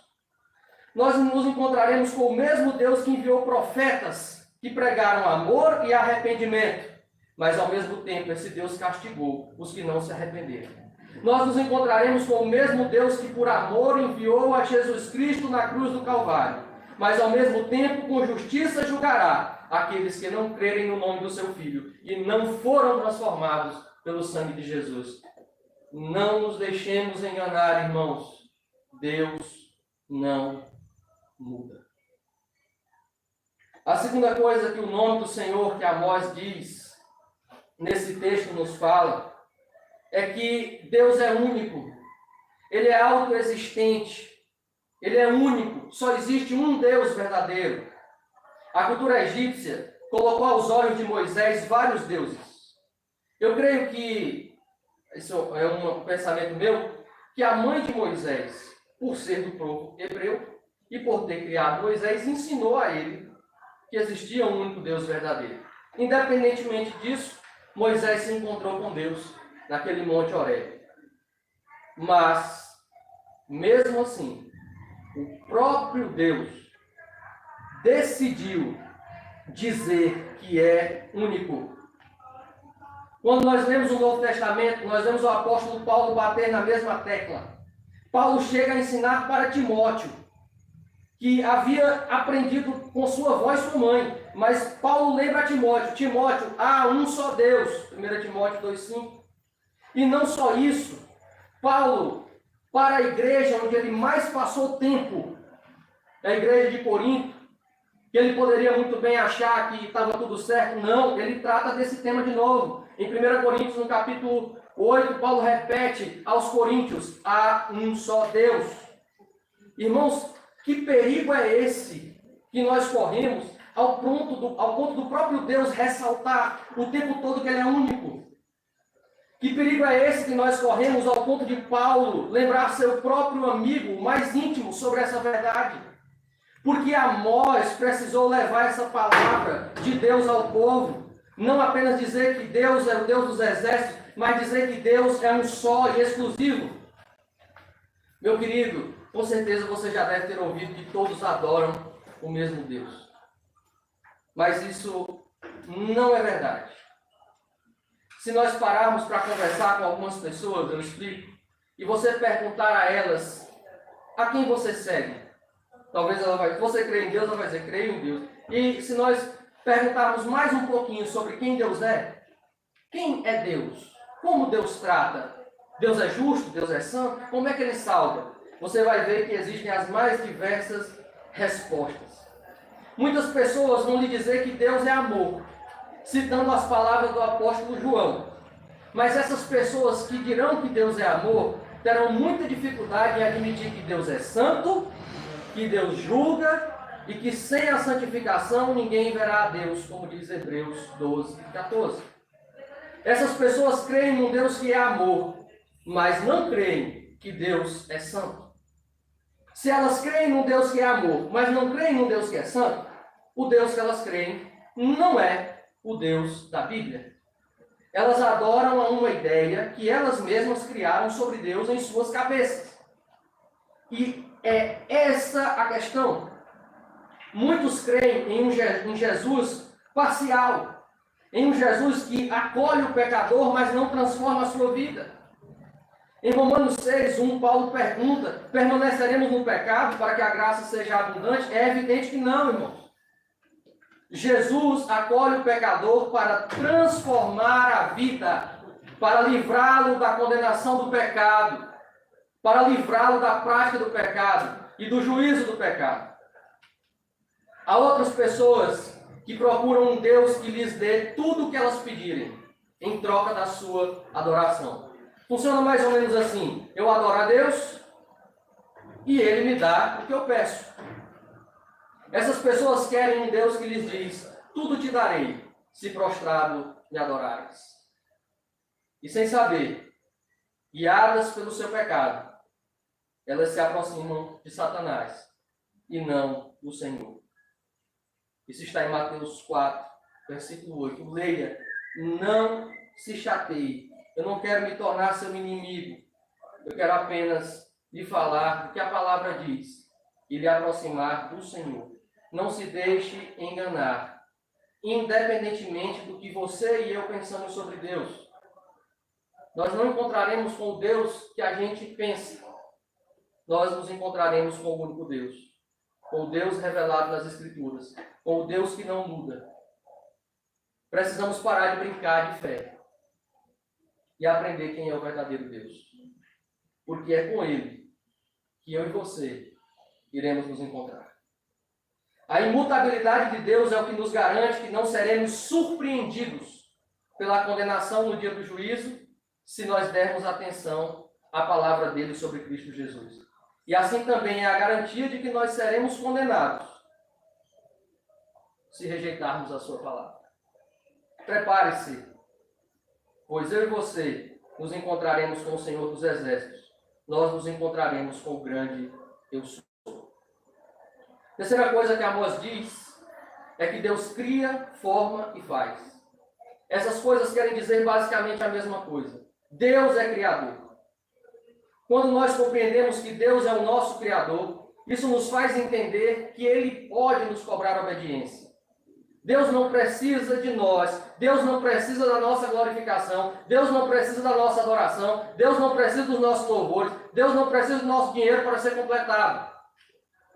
Nós nos encontraremos com o mesmo Deus que enviou profetas que pregaram amor e arrependimento, mas, ao mesmo tempo, esse Deus castigou os que não se arrependeram. Nós nos encontraremos com o mesmo Deus que, por amor, enviou a Jesus Cristo na cruz do Calvário, mas, ao mesmo tempo, com justiça julgará aqueles que não crerem no nome do seu Filho e não foram transformados pelo sangue de Jesus. Não nos deixemos enganar, irmãos. Deus não muda. A segunda coisa que o nome do Senhor que Amós diz, nesse texto nos fala, é que Deus é único, Ele é autoexistente, Ele é único, só existe um Deus verdadeiro. A cultura egípcia colocou aos olhos de Moisés vários deuses. Eu creio que, isso é um pensamento meu, que a mãe de Moisés, por ser do povo hebreu e por ter criado Moisés, ensinou a ele que existia um único Deus verdadeiro. Independentemente disso, Moisés se encontrou com Deus naquele monte Horebe. Mas, mesmo assim, o próprio Deus decidiu dizer que é único. Quando nós lemos o Novo Testamento, nós vemos o apóstolo Paulo bater na mesma tecla. Paulo chega a ensinar para Timóteo, que havia aprendido com sua voz sua mãe. Mas Paulo lembra a Timóteo: Timóteo, há um só Deus. 1 Timóteo 2,5. E não só isso, Paulo, para a igreja onde ele mais passou tempo, a igreja de Corinto, que ele poderia muito bem achar que estava tudo certo. Não, ele trata desse tema de novo. Em 1 Coríntios, no capítulo 8, Paulo repete aos coríntios: há um só Deus. Irmãos, que perigo é esse que nós corremos ao ponto do próprio Deus ressaltar o tempo todo que ele é único? Que perigo é esse que nós corremos ao ponto de Paulo lembrar seu próprio amigo mais íntimo sobre essa verdade? Porque Amós precisou levar essa palavra de Deus ao povo. Não apenas dizer que Deus é o Deus dos exércitos, mas dizer que Deus é um só e exclusivo. Meu querido, com certeza você já deve ter ouvido que todos adoram o mesmo Deus. Mas isso não é verdade. Se nós pararmos para conversar com algumas pessoas, eu explico, e você perguntar a elas a quem você segue, talvez ela vai, você crê em Deus, ela vai dizer, creio em Deus. E se nós perguntarmos mais um pouquinho sobre quem Deus é, quem é Deus? Como Deus trata? Deus é justo? Deus é santo? Como é que Ele salva? Você vai ver que existem as mais diversas respostas. Muitas pessoas vão lhe dizer que Deus é amor, citando as palavras do apóstolo João. Mas essas pessoas que dirão que Deus é amor, terão muita dificuldade em admitir que Deus é santo, que Deus julga e que sem a santificação ninguém verá a Deus, como diz Hebreus 12, 14. Essas pessoas creem num Deus que é amor, mas não creem que Deus é santo. Se elas creem num Deus que é amor, mas não creem num Deus que é santo, o Deus que elas creem não é o Deus da Bíblia. Elas adoram a uma ideia que elas mesmas criaram sobre Deus em suas cabeças. E é essa a questão. Muitos creem em um Jesus parcial, em um Jesus que acolhe o pecador, mas não transforma a sua vida. Em Romanos 6:1, Paulo pergunta: permaneceremos no pecado para que a graça seja abundante? É evidente que não, irmãos. Jesus acolhe o pecador para transformar a vida, para livrá-lo da condenação do pecado, para livrá-lo da prática do pecado e do juízo do pecado. Há outras pessoas que procuram um Deus que lhes dê tudo o que elas pedirem, em troca da sua adoração. Funciona mais ou menos assim: eu adoro a Deus e Ele me dá o que eu peço. Essas pessoas querem um Deus que lhes diz: tudo te darei, se prostrado me adorares. E sem saber, guiadas pelo seu pecado, elas se aproximam de Satanás e não do Senhor. Isso está em Mateus 4, versículo 8. Leia: não se chateie. Eu não quero me tornar seu inimigo. Eu quero apenas lhe falar o que a palavra diz e lhe aproximar do Senhor. Não se deixe enganar, independentemente do que você e eu pensamos sobre Deus. Nós não encontraremos com o Deus que a gente pensa. Nós nos encontraremos com o único Deus, com o Deus revelado nas Escrituras, com o Deus que não muda. Precisamos parar de brincar de fé e aprender quem é o verdadeiro Deus. Porque é com Ele que eu e você iremos nos encontrar. A imutabilidade de Deus é o que nos garante que não seremos surpreendidos pela condenação no dia do juízo, se nós dermos atenção à palavra dele sobre Cristo Jesus. E assim também é a garantia de que nós seremos condenados se rejeitarmos a sua palavra. Prepare-se, pois eu e você nos encontraremos com o Senhor dos Exércitos. Nós nos encontraremos com o grande eu sou. Terceira coisa que Amós diz é que Deus cria, forma e faz. Essas coisas querem dizer basicamente a mesma coisa. Deus é criador. Quando nós compreendemos que Deus é o nosso criador, isso nos faz entender que Ele pode nos cobrar obediência. Deus não precisa de nós, Deus não precisa da nossa glorificação, Deus não precisa da nossa adoração, Deus não precisa dos nossos louvores, Deus não precisa do nosso dinheiro para ser completado.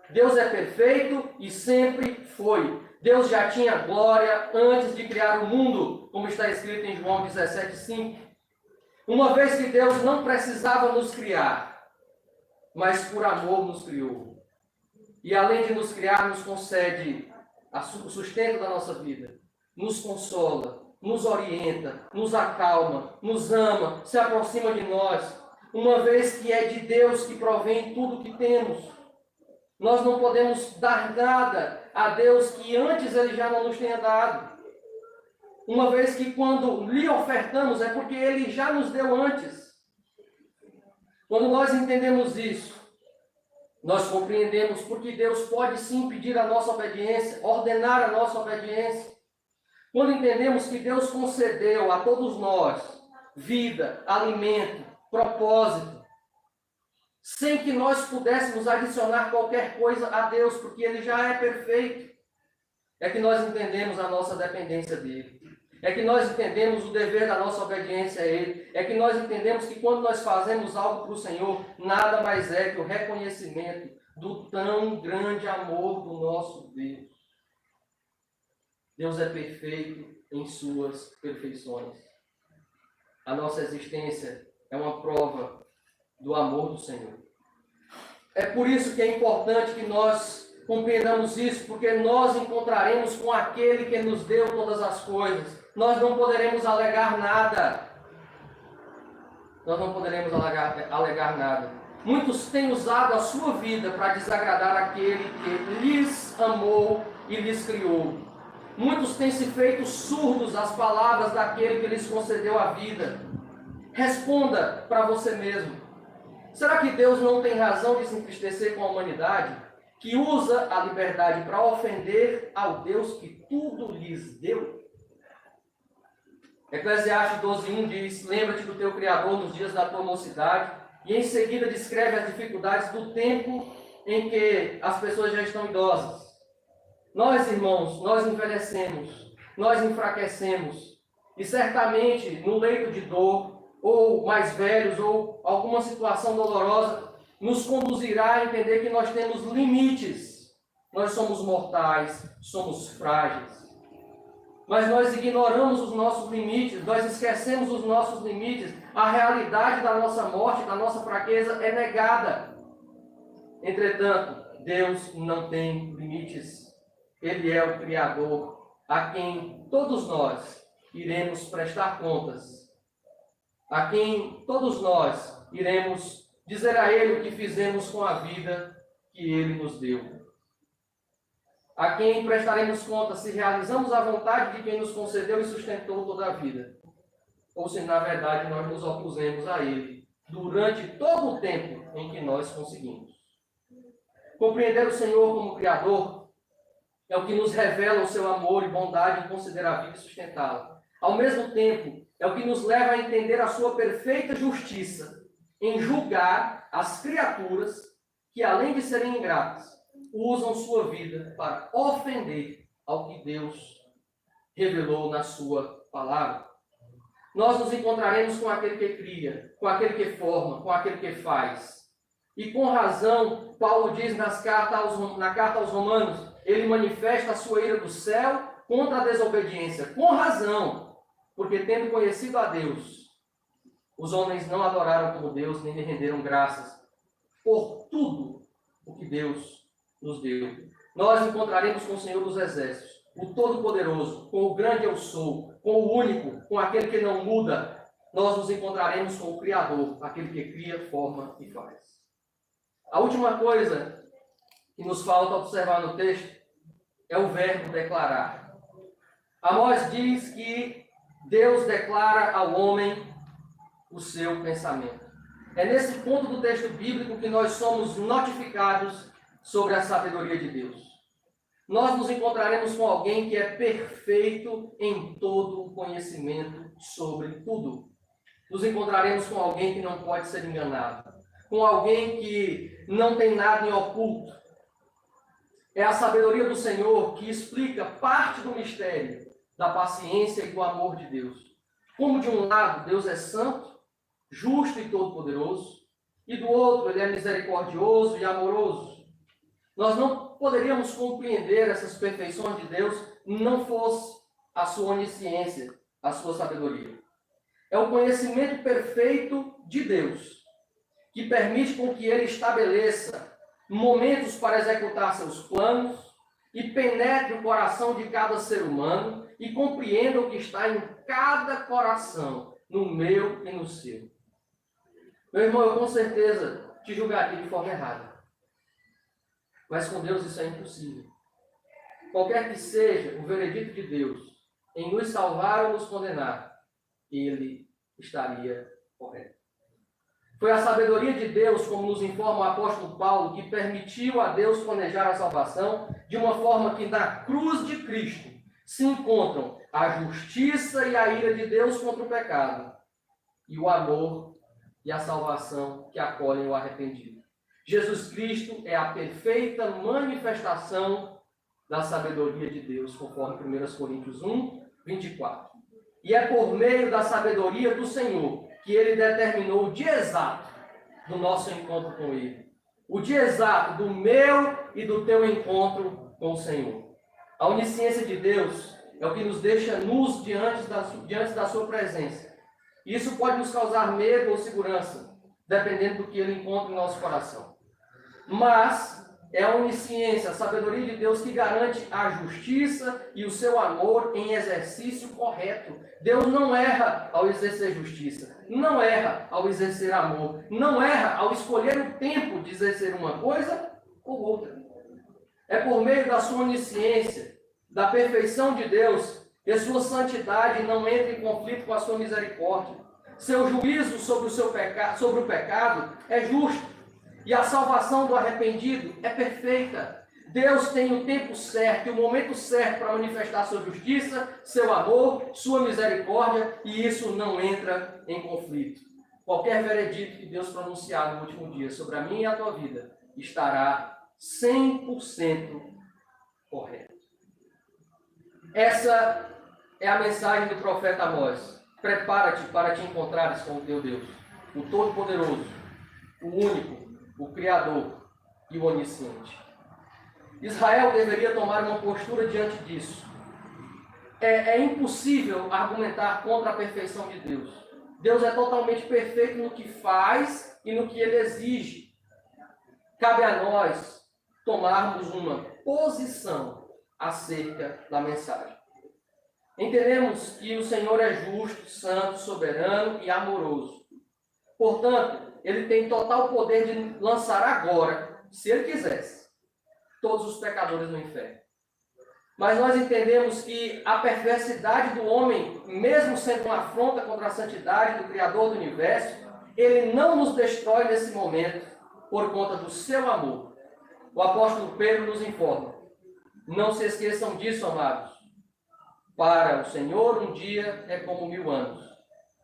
Deus é perfeito e sempre foi. Deus já tinha glória antes de criar o mundo, como está escrito em João 17,5. Uma vez que Deus não precisava nos criar, mas por amor nos criou. E além de nos criar, nos concede o sustento da nossa vida, nos consola, nos orienta, nos acalma, nos ama, se aproxima de nós, uma vez que é de Deus que provém tudo que temos. Nós não podemos dar nada a Deus que antes Ele já não nos tenha dado. Uma vez que quando lhe ofertamos é porque Ele já nos deu antes. Quando nós entendemos isso, nós compreendemos porque Deus pode sim pedir a nossa obediência, ordenar a nossa obediência. Quando entendemos que Deus concedeu a todos nós vida, alimento, propósito, sem que nós pudéssemos adicionar qualquer coisa a Deus, porque Ele já é perfeito, é que nós entendemos a nossa dependência dEle. É que nós entendemos o dever da nossa obediência a Ele. É que nós entendemos que quando nós fazemos algo para o Senhor, nada mais é que o reconhecimento do tão grande amor do nosso Deus. Deus é perfeito em suas perfeições. A nossa existência é uma prova do amor do Senhor. É por isso que é importante que nós compreendamos isso, porque nós encontraremos com aquele que nos deu todas as coisas. Nós não poderemos alegar nada. Nós não poderemos alegar nada. Muitos têm usado a sua vida para desagradar aquele que lhes amou e lhes criou. Muitos têm se feito surdos às palavras daquele que lhes concedeu a vida. Responda para você mesmo. Será que Deus não tem razão de se entristecer com a humanidade, que usa a liberdade para ofender ao Deus que tudo lhes deu? Eclesiastes 12:1 diz: lembra-te do teu Criador nos dias da tua mocidade, e em seguida descreve as dificuldades do tempo em que as pessoas já estão idosas. Nós, irmãos, nós envelhecemos, nós enfraquecemos, e certamente no leito de dor, ou mais velhos, ou alguma situação dolorosa, nos conduzirá a entender que nós temos limites. Nós somos mortais, somos frágeis. Mas nós ignoramos os nossos limites, nós esquecemos os nossos limites. A realidade da nossa morte, da nossa fraqueza é negada. Entretanto, Deus não tem limites. Ele é o Criador, a quem todos nós iremos prestar contas. A quem todos nós iremos dizer a Ele o que fizemos com a vida que Ele nos deu. A quem prestaremos conta se realizamos a vontade de quem nos concedeu e sustentou toda a vida, ou se na verdade nós nos opusemos a Ele durante todo o tempo em que nós conseguimos. Compreender o Senhor como Criador é o que nos revela o seu amor e bondade em considerar a vida e sustentá-la. Ao mesmo tempo, é o que nos leva a entender a sua perfeita justiça em julgar as criaturas que, além de serem ingratas, usam sua vida para ofender ao que Deus revelou na sua palavra. Nós nos encontraremos com aquele que cria, com aquele que forma, com aquele que faz. E com razão, Paulo diz na carta aos Romanos, ele manifesta a sua ira do céu contra a desobediência. Com razão, porque tendo conhecido a Deus, os homens não adoraram como Deus, nem lhe renderam graças por tudo o que Deus nos deu. Nós encontraremos com o Senhor dos Exércitos, o Todo-Poderoso, com o grande eu sou, com o único, com aquele que não muda. Nós nos encontraremos com o Criador, aquele que cria, forma e faz. A última coisa que nos falta observar no texto é o verbo declarar. Amós diz que Deus declara ao homem o seu pensamento. É nesse ponto do texto bíblico que nós somos notificados sobre a sabedoria de Deus. Nós nos encontraremos com alguém que é perfeito em todo o conhecimento sobre tudo. Nos encontraremos com alguém que não pode ser enganado, com alguém que não tem nada em oculto. É a sabedoria do Senhor que explica parte do mistério da paciência e do amor de Deus. Como de um lado Deus é santo, justo e todo-poderoso, e do outro Ele é misericordioso e amoroso. Nós não poderíamos compreender essas perfeições de Deus não fosse a sua onisciência, a sua sabedoria. É o conhecimento perfeito de Deus que permite com que Ele estabeleça momentos para executar seus planos e penetre o coração de cada ser humano e compreenda o que está em cada coração, no meu e no seu. Meu irmão, eu com certeza te julgaria de forma errada. Mas com Deus isso é impossível. Qualquer que seja o veredito de Deus em nos salvar ou nos condenar, Ele estaria correto. Foi a sabedoria de Deus, como nos informa o apóstolo Paulo, que permitiu a Deus planejar a salvação de uma forma que na cruz de Cristo se encontram a justiça e a ira de Deus contra o pecado e o amor e a salvação que acolhem o arrependido. Jesus Cristo é a perfeita manifestação da sabedoria de Deus, conforme 1 Coríntios 1, 24. E é por meio da sabedoria do Senhor que Ele determinou o dia exato do nosso encontro com Ele. O dia exato do meu e do teu encontro com o Senhor. A onisciência de Deus é o que nos deixa nus diante da sua presença. Isso pode nos causar medo ou segurança, dependendo do que Ele encontra em nosso coração. Mas é a onisciência, a sabedoria de Deus que garante a justiça e o seu amor em exercício correto. Deus não erra ao exercer justiça, não erra ao exercer amor, não erra ao escolher o tempo de exercer uma coisa ou outra. É por meio da sua onisciência, da perfeição de Deus, que a sua santidade não entra em conflito com a sua misericórdia. Seu juízo sobre o pecado é justo. E a salvação do arrependido é perfeita. Deus tem o tempo certo e o momento certo para manifestar sua justiça, seu amor, sua misericórdia, e isso não entra em conflito. Qualquer veredito que Deus pronunciar no último dia sobre a minha e a tua vida estará 100% correto. Essa é a mensagem do profeta Amós. Prepara-te para te encontrares com o teu Deus, o Todo-Poderoso, o único, o Criador e o Onisciente. Israel deveria tomar uma postura diante disso. É impossível argumentar contra a perfeição de Deus. Deus é totalmente perfeito no que faz e no que Ele exige. Cabe a nós tomarmos uma posição acerca da mensagem. Entendemos que o Senhor é justo, santo, soberano e amoroso. Portanto, Ele tem total poder de lançar agora, se Ele quisesse, todos os pecadores no inferno. Mas nós entendemos que a perversidade do homem, mesmo sendo uma afronta contra a santidade do Criador do Universo, Ele não nos destrói nesse momento por conta do seu amor. O apóstolo Pedro nos informa. Não se esqueçam disso, amados. Para o Senhor, um dia é como 1000 anos.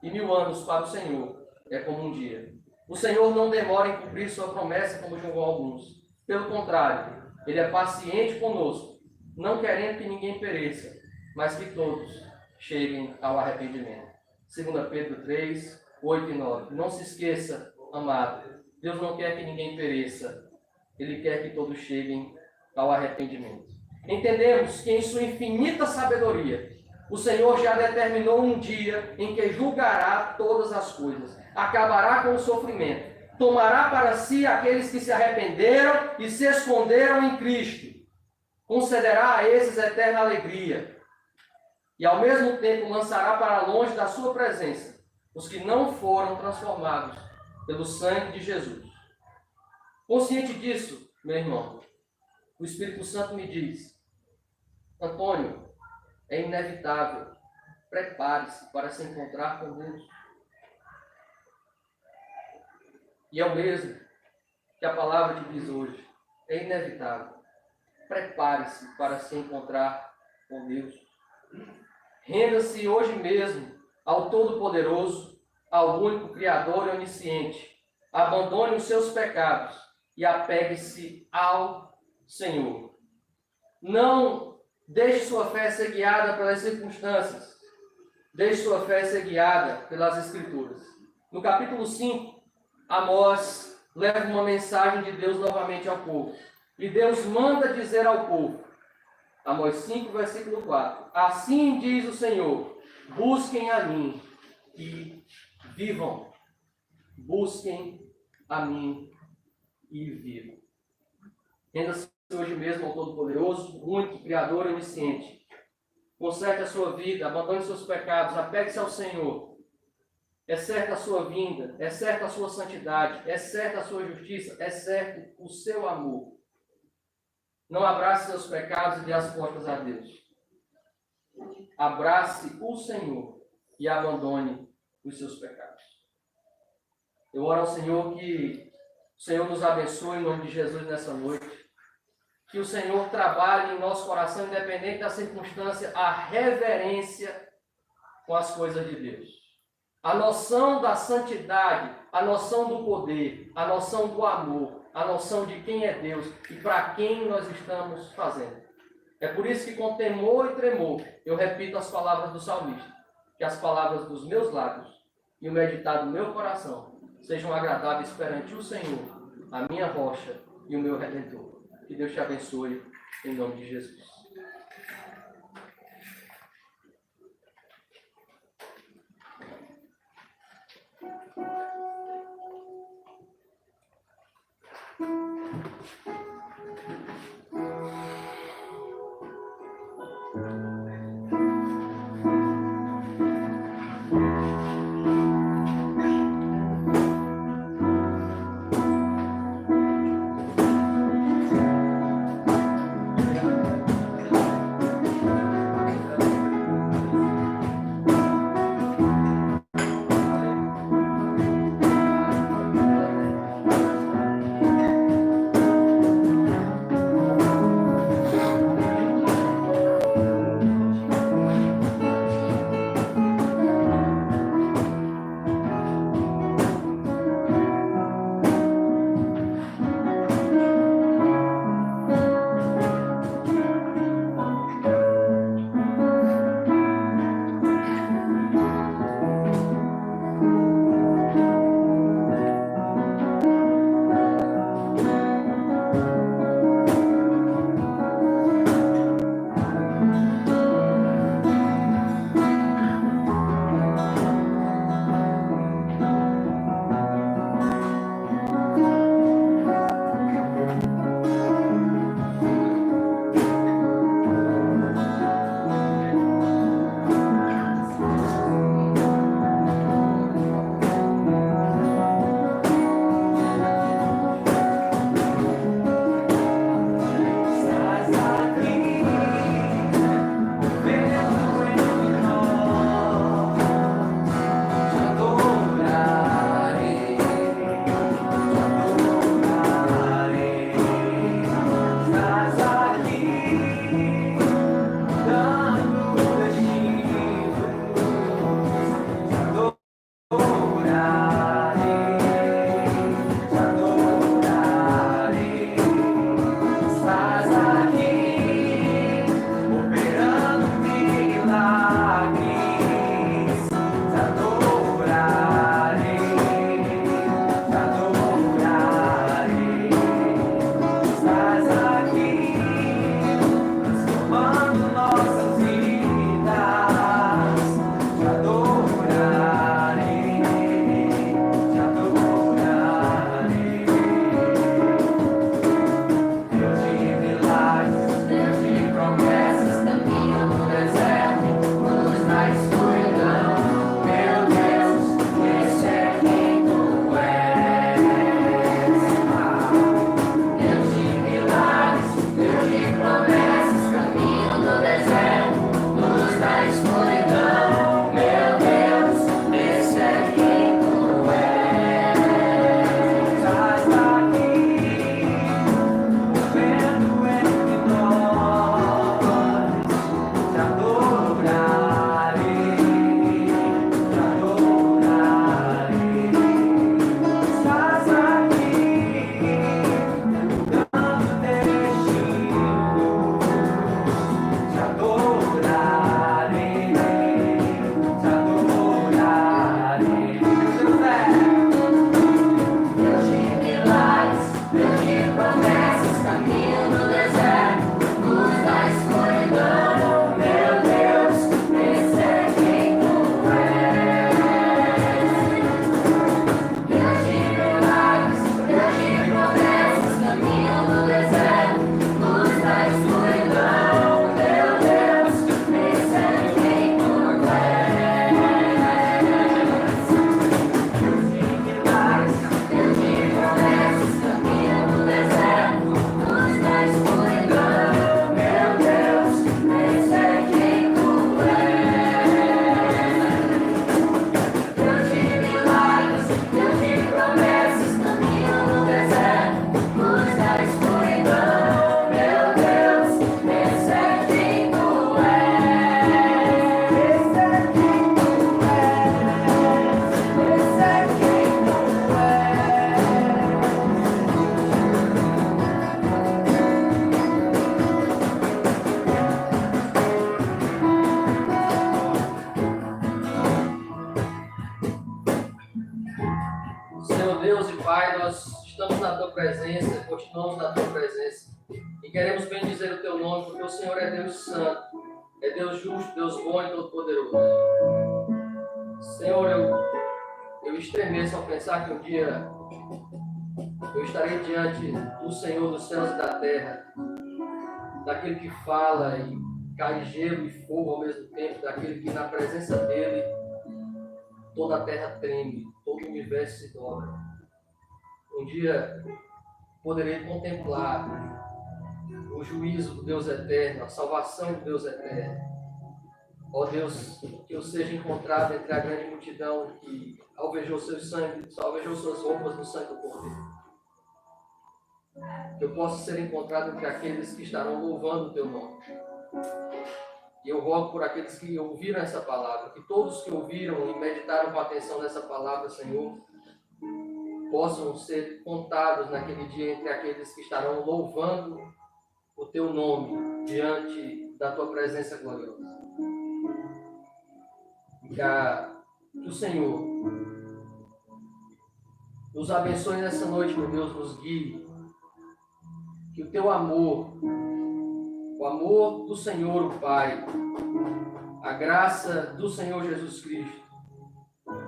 E 1000 anos para o Senhor é como um dia. O Senhor não demora em cumprir sua promessa, como julgou alguns. Pelo contrário, Ele é paciente conosco, não querendo que ninguém pereça, mas que todos cheguem ao arrependimento. 2 Pedro 3, 8 e 9. Não se esqueça, amado, Deus não quer que ninguém pereça. Ele quer que todos cheguem ao arrependimento. Entendemos que em sua infinita sabedoria, o Senhor já determinou um dia em que julgará todas as coisas, acabará com o sofrimento, tomará para si aqueles que se arrependeram e se esconderam em Cristo, concederá a esses eterna alegria e ao mesmo tempo lançará para longe da sua presença os que não foram transformados pelo sangue de Jesus. Consciente disso, meu irmão, o Espírito Santo me diz Antônio, é inevitável. Prepare-se para se encontrar com Deus. E é o mesmo que a palavra te diz hoje. É inevitável. Prepare-se para se encontrar com Deus. Renda-se hoje mesmo ao Todo-Poderoso, ao único Criador e Onisciente. Abandone os seus pecados e apegue-se ao Senhor. Não deixe sua fé ser guiada pelas circunstâncias. Deixe sua fé ser guiada pelas Escrituras. No capítulo 5, Amós leva uma mensagem de Deus novamente ao povo. E Deus manda dizer ao povo, Amós 5, versículo 4, assim diz o Senhor, busquem a mim e vivam. Busquem a mim e vivam. Renda-se hoje mesmo ao Todo-Poderoso, único, Criador e Onisciente. Conserte a sua vida, abandone seus pecados, apegue-se ao Senhor. É certa a sua vinda, é certa a sua santidade, é certa a sua justiça, é certo o seu amor. Não abrace seus pecados e dê as portas a Deus. Abrace o Senhor e abandone os seus pecados. Eu oro ao Senhor que o Senhor nos abençoe em nome de Jesus nessa noite. Que o Senhor trabalhe em nosso coração, independente da circunstância, a reverência com as coisas de Deus. A noção da santidade, a noção do poder, a noção do amor, a noção de quem é Deus e para quem nós estamos fazendo. É por isso que com temor e tremor eu repito as palavras do salmista, que as palavras dos meus lábios e o meditar do meu coração sejam agradáveis perante o Senhor, a minha rocha e o meu Redentor. Que Deus te abençoe em nome de Jesus. Deus e Pai, nós estamos na Tua presença, continuamos na Tua presença e queremos bendizer o Teu nome, porque o Senhor é Deus santo, é Deus justo, Deus bom e todo-poderoso. Senhor, eu estremeço ao pensar que um dia eu estarei diante do Senhor dos céus e da terra, daquele que fala e cai gelo e fogo ao mesmo tempo, daquele que na presença dele toda a terra treme, todo o universo se dobra. Um dia poderei contemplar o juízo do Deus eterno, a salvação do Deus eterno. Ó Deus, que eu seja encontrado entre a grande multidão que alvejou seu sangue, alvejou suas roupas no sangue do Cordeiro. Que eu possa ser encontrado entre aqueles que estarão louvando o teu nome. E eu rogo por aqueles que ouviram essa palavra, que todos que ouviram e meditaram com atenção nessa palavra, Senhor, possam ser contados naquele dia entre aqueles que estarão louvando o teu nome diante da tua presença gloriosa. Que o Senhor nos abençoe nessa noite, meu Deus, nos guie. Que o teu amor, o amor do Senhor, o Pai, a graça do Senhor Jesus Cristo,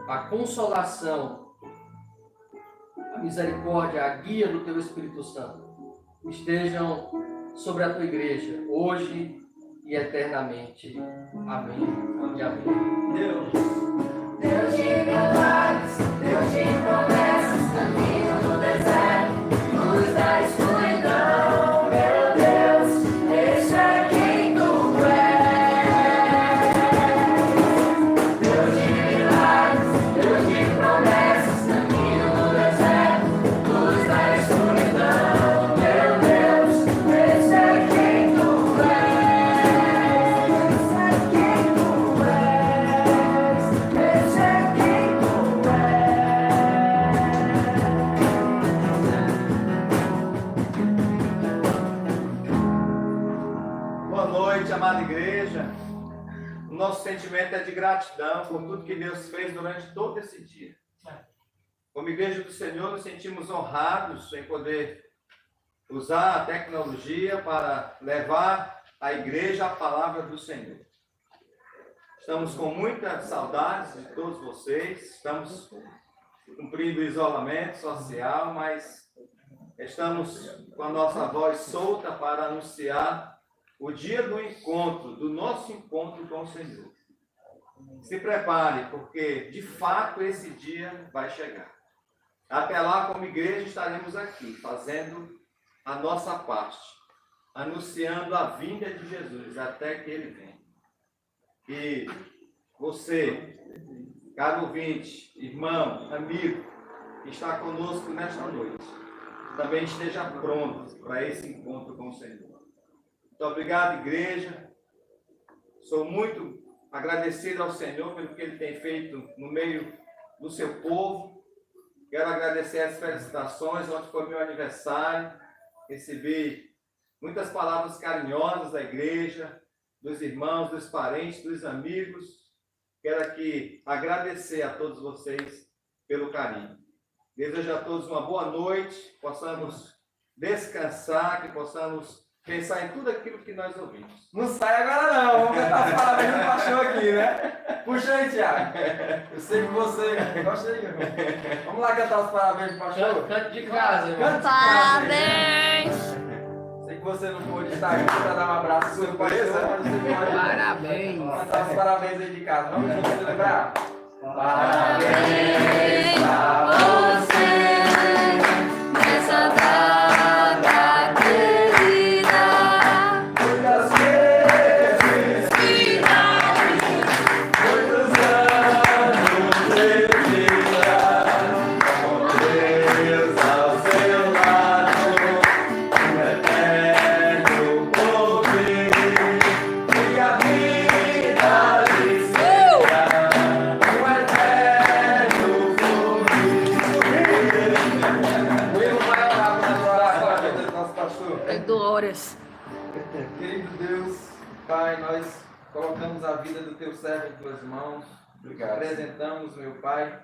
a consolação, a misericórdia, a guia do teu Espírito Santo estejam sobre a tua igreja, hoje e eternamente. Amém e amém. Deus de milagres, Deus de promessas, caminho no deserto, luz da escuridão, meu Deus, esse é quem tu és. Deus de milagres, Deus de promessas, caminho no deserto, luz da escuridão, meu Deus, esse é quem tu és. Esse é quem tu és. Esse é quem tu és. Boa noite, amada igreja. O nosso sentimento é de gratidão por tudo que Deus fez durante todo esse dia. Como igreja do Senhor, nos sentimos honrados em poder usar a tecnologia para levar à igreja a palavra do Senhor. Estamos com muitas saudades de todos vocês, estamos cumprindo o isolamento social, mas estamos com a nossa voz solta para anunciar o dia do encontro, do nosso encontro com o Senhor. Se prepare, porque de fato esse dia vai chegar. Até lá, como igreja, estaremos aqui, fazendo a nossa parte, anunciando a vinda de Jesus até que Ele venha. E você, caro ouvinte, irmão, amigo, que está conosco nesta noite, também esteja pronto para esse encontro com o Senhor. Muito obrigado, igreja. Sou muito agradecido ao Senhor pelo que Ele tem feito no meio do seu povo. Quero agradecer as felicitações. Ontem foi meu aniversário. Recebi muitas palavras carinhosas da igreja, dos irmãos, dos parentes, dos amigos. Quero aqui agradecer a todos vocês pelo carinho. Desejo a todos uma boa noite, possamos descansar, que possamos pensar em tudo aquilo que nós ouvimos. Não sai agora não, vamos cantar as parabéns do pastor aqui, né? Puxa aí, Thiago. Eu sei que você gosta aí, irmão. Vamos lá cantar os parabéns do pastor? Canto de casa, irmão. Cante de casa. Parabéns! Sei que você não pôde estar aqui para dar um abraço surpresa, mas você pode Parabéns. cantar os parabéns aí de casa. Vamos juntos celebrar? Parabéns a você nessa data querida. Muitas felicidades, muitos anos de vida, com Deus ao seu lado, um eterno poder, e a vida lhe será um eterno poder. O Will vai orar para nós agora, meu nosso pastor. Glórias. Querido Deus, Pai, nós colocamos a vida do teu servo em tuas mãos. Obrigado. Apresentamos, meu Pai,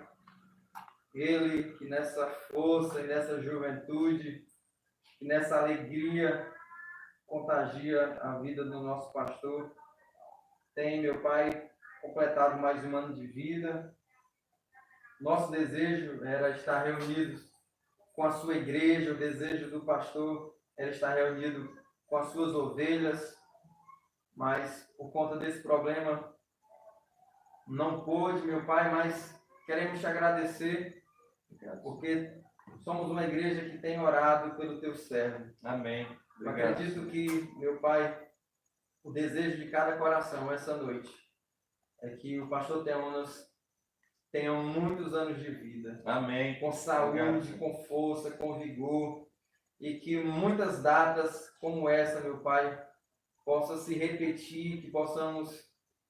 Ele que nessa força e nessa juventude, que nessa alegria contagia a vida do nosso pastor. Tem, meu Pai, completado mais um ano de vida. Nosso desejo era estar reunidos com a sua igreja, o desejo do pastor era estar reunido com as suas ovelhas, mas por conta desse problema não pôde, meu Pai, mas queremos te agradecer, porque somos uma igreja que tem orado pelo teu servo. Amém. Eu Obrigado. acredito que, meu Pai, o desejo de cada coração essa noite é que o pastor Teonas tenha muitos anos de vida, Amém. com saúde, Obrigado. com força, com vigor, e que muitas datas como essa, meu Pai, possam se repetir, que possamos,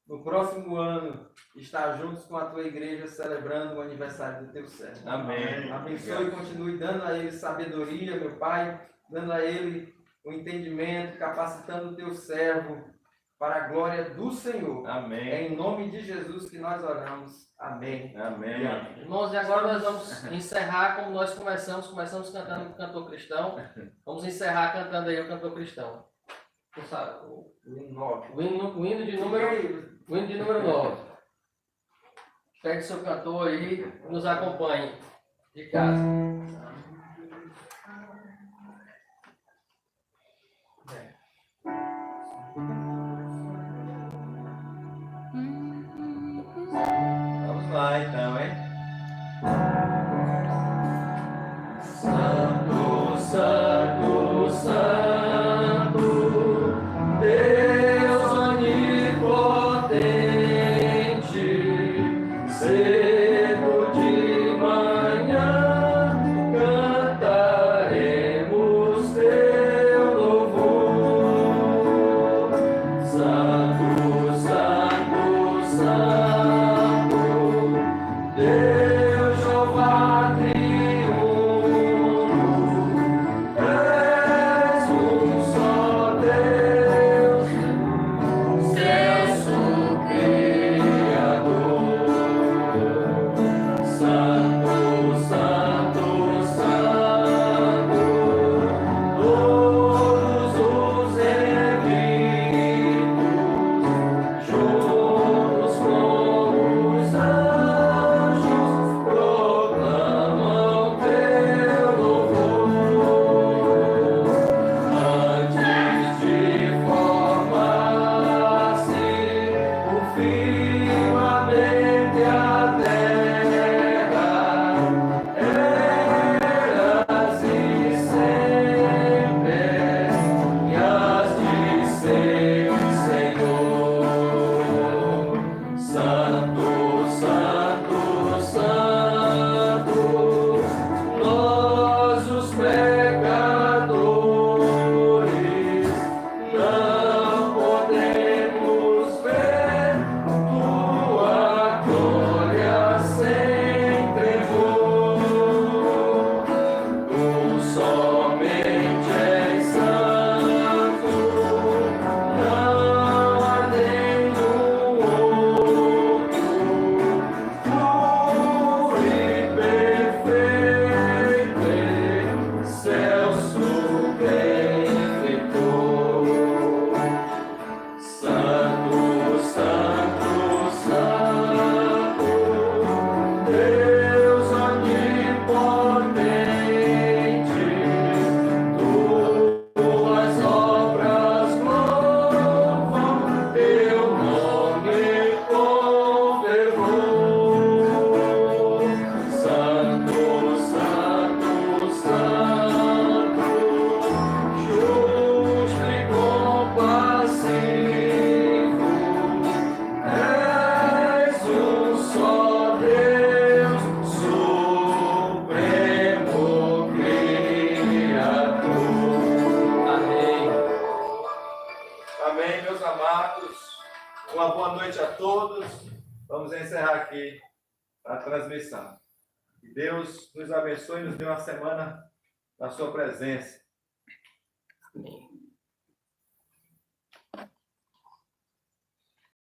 no próximo ano, estar juntos com a tua igreja celebrando o aniversário do teu servo. Amém. Abençoe e continue dando a ele sabedoria, meu Pai, dando a ele o entendimento, capacitando o teu servo para a glória do Senhor. Amém. É em nome de Jesus que nós oramos. Amém. Amém. Irmãos, e agora nós vamos encerrar como nós começamos cantando o cantor cristão. Vamos encerrar cantando aí o cantor cristão. O hino 9. O hino de número 9. Pegue seu cantor aí e nos acompanhe de casa. Vamos lá então, hein? Santo, Santo, Santo, Deus onipotente, cedo de manhã cantaremos teu louvor. Santo, Santo, Santo, Deus Jeová triuno, és um só Deus, excelso Criador. Santo, Santo, Santo, todos os remidos, juntos com os anjos, proclamam teu louvor. Antes de formar-se o firmamento e a terra, eras e sempre e has de ser, Senhor. Santo, Santo, Santo, nós os pecadores não podemos ver tua glória sem tremor. Tu somente és santo, não há nenhum outro, puro e perfeito, excelso benfeitor. Santo, Santo, Santo, Deus onipotente, tuas obras louvam teu nome com fervor. Santo, Santo, Santo, justo e compassivo, és um só Deus, supremo Criador. Amém. Amém, meus amados. Uma boa noite a todos. Vamos encerrar aqui a transmissão. Que Deus nos abençoe e nos dê uma semana na sua presença.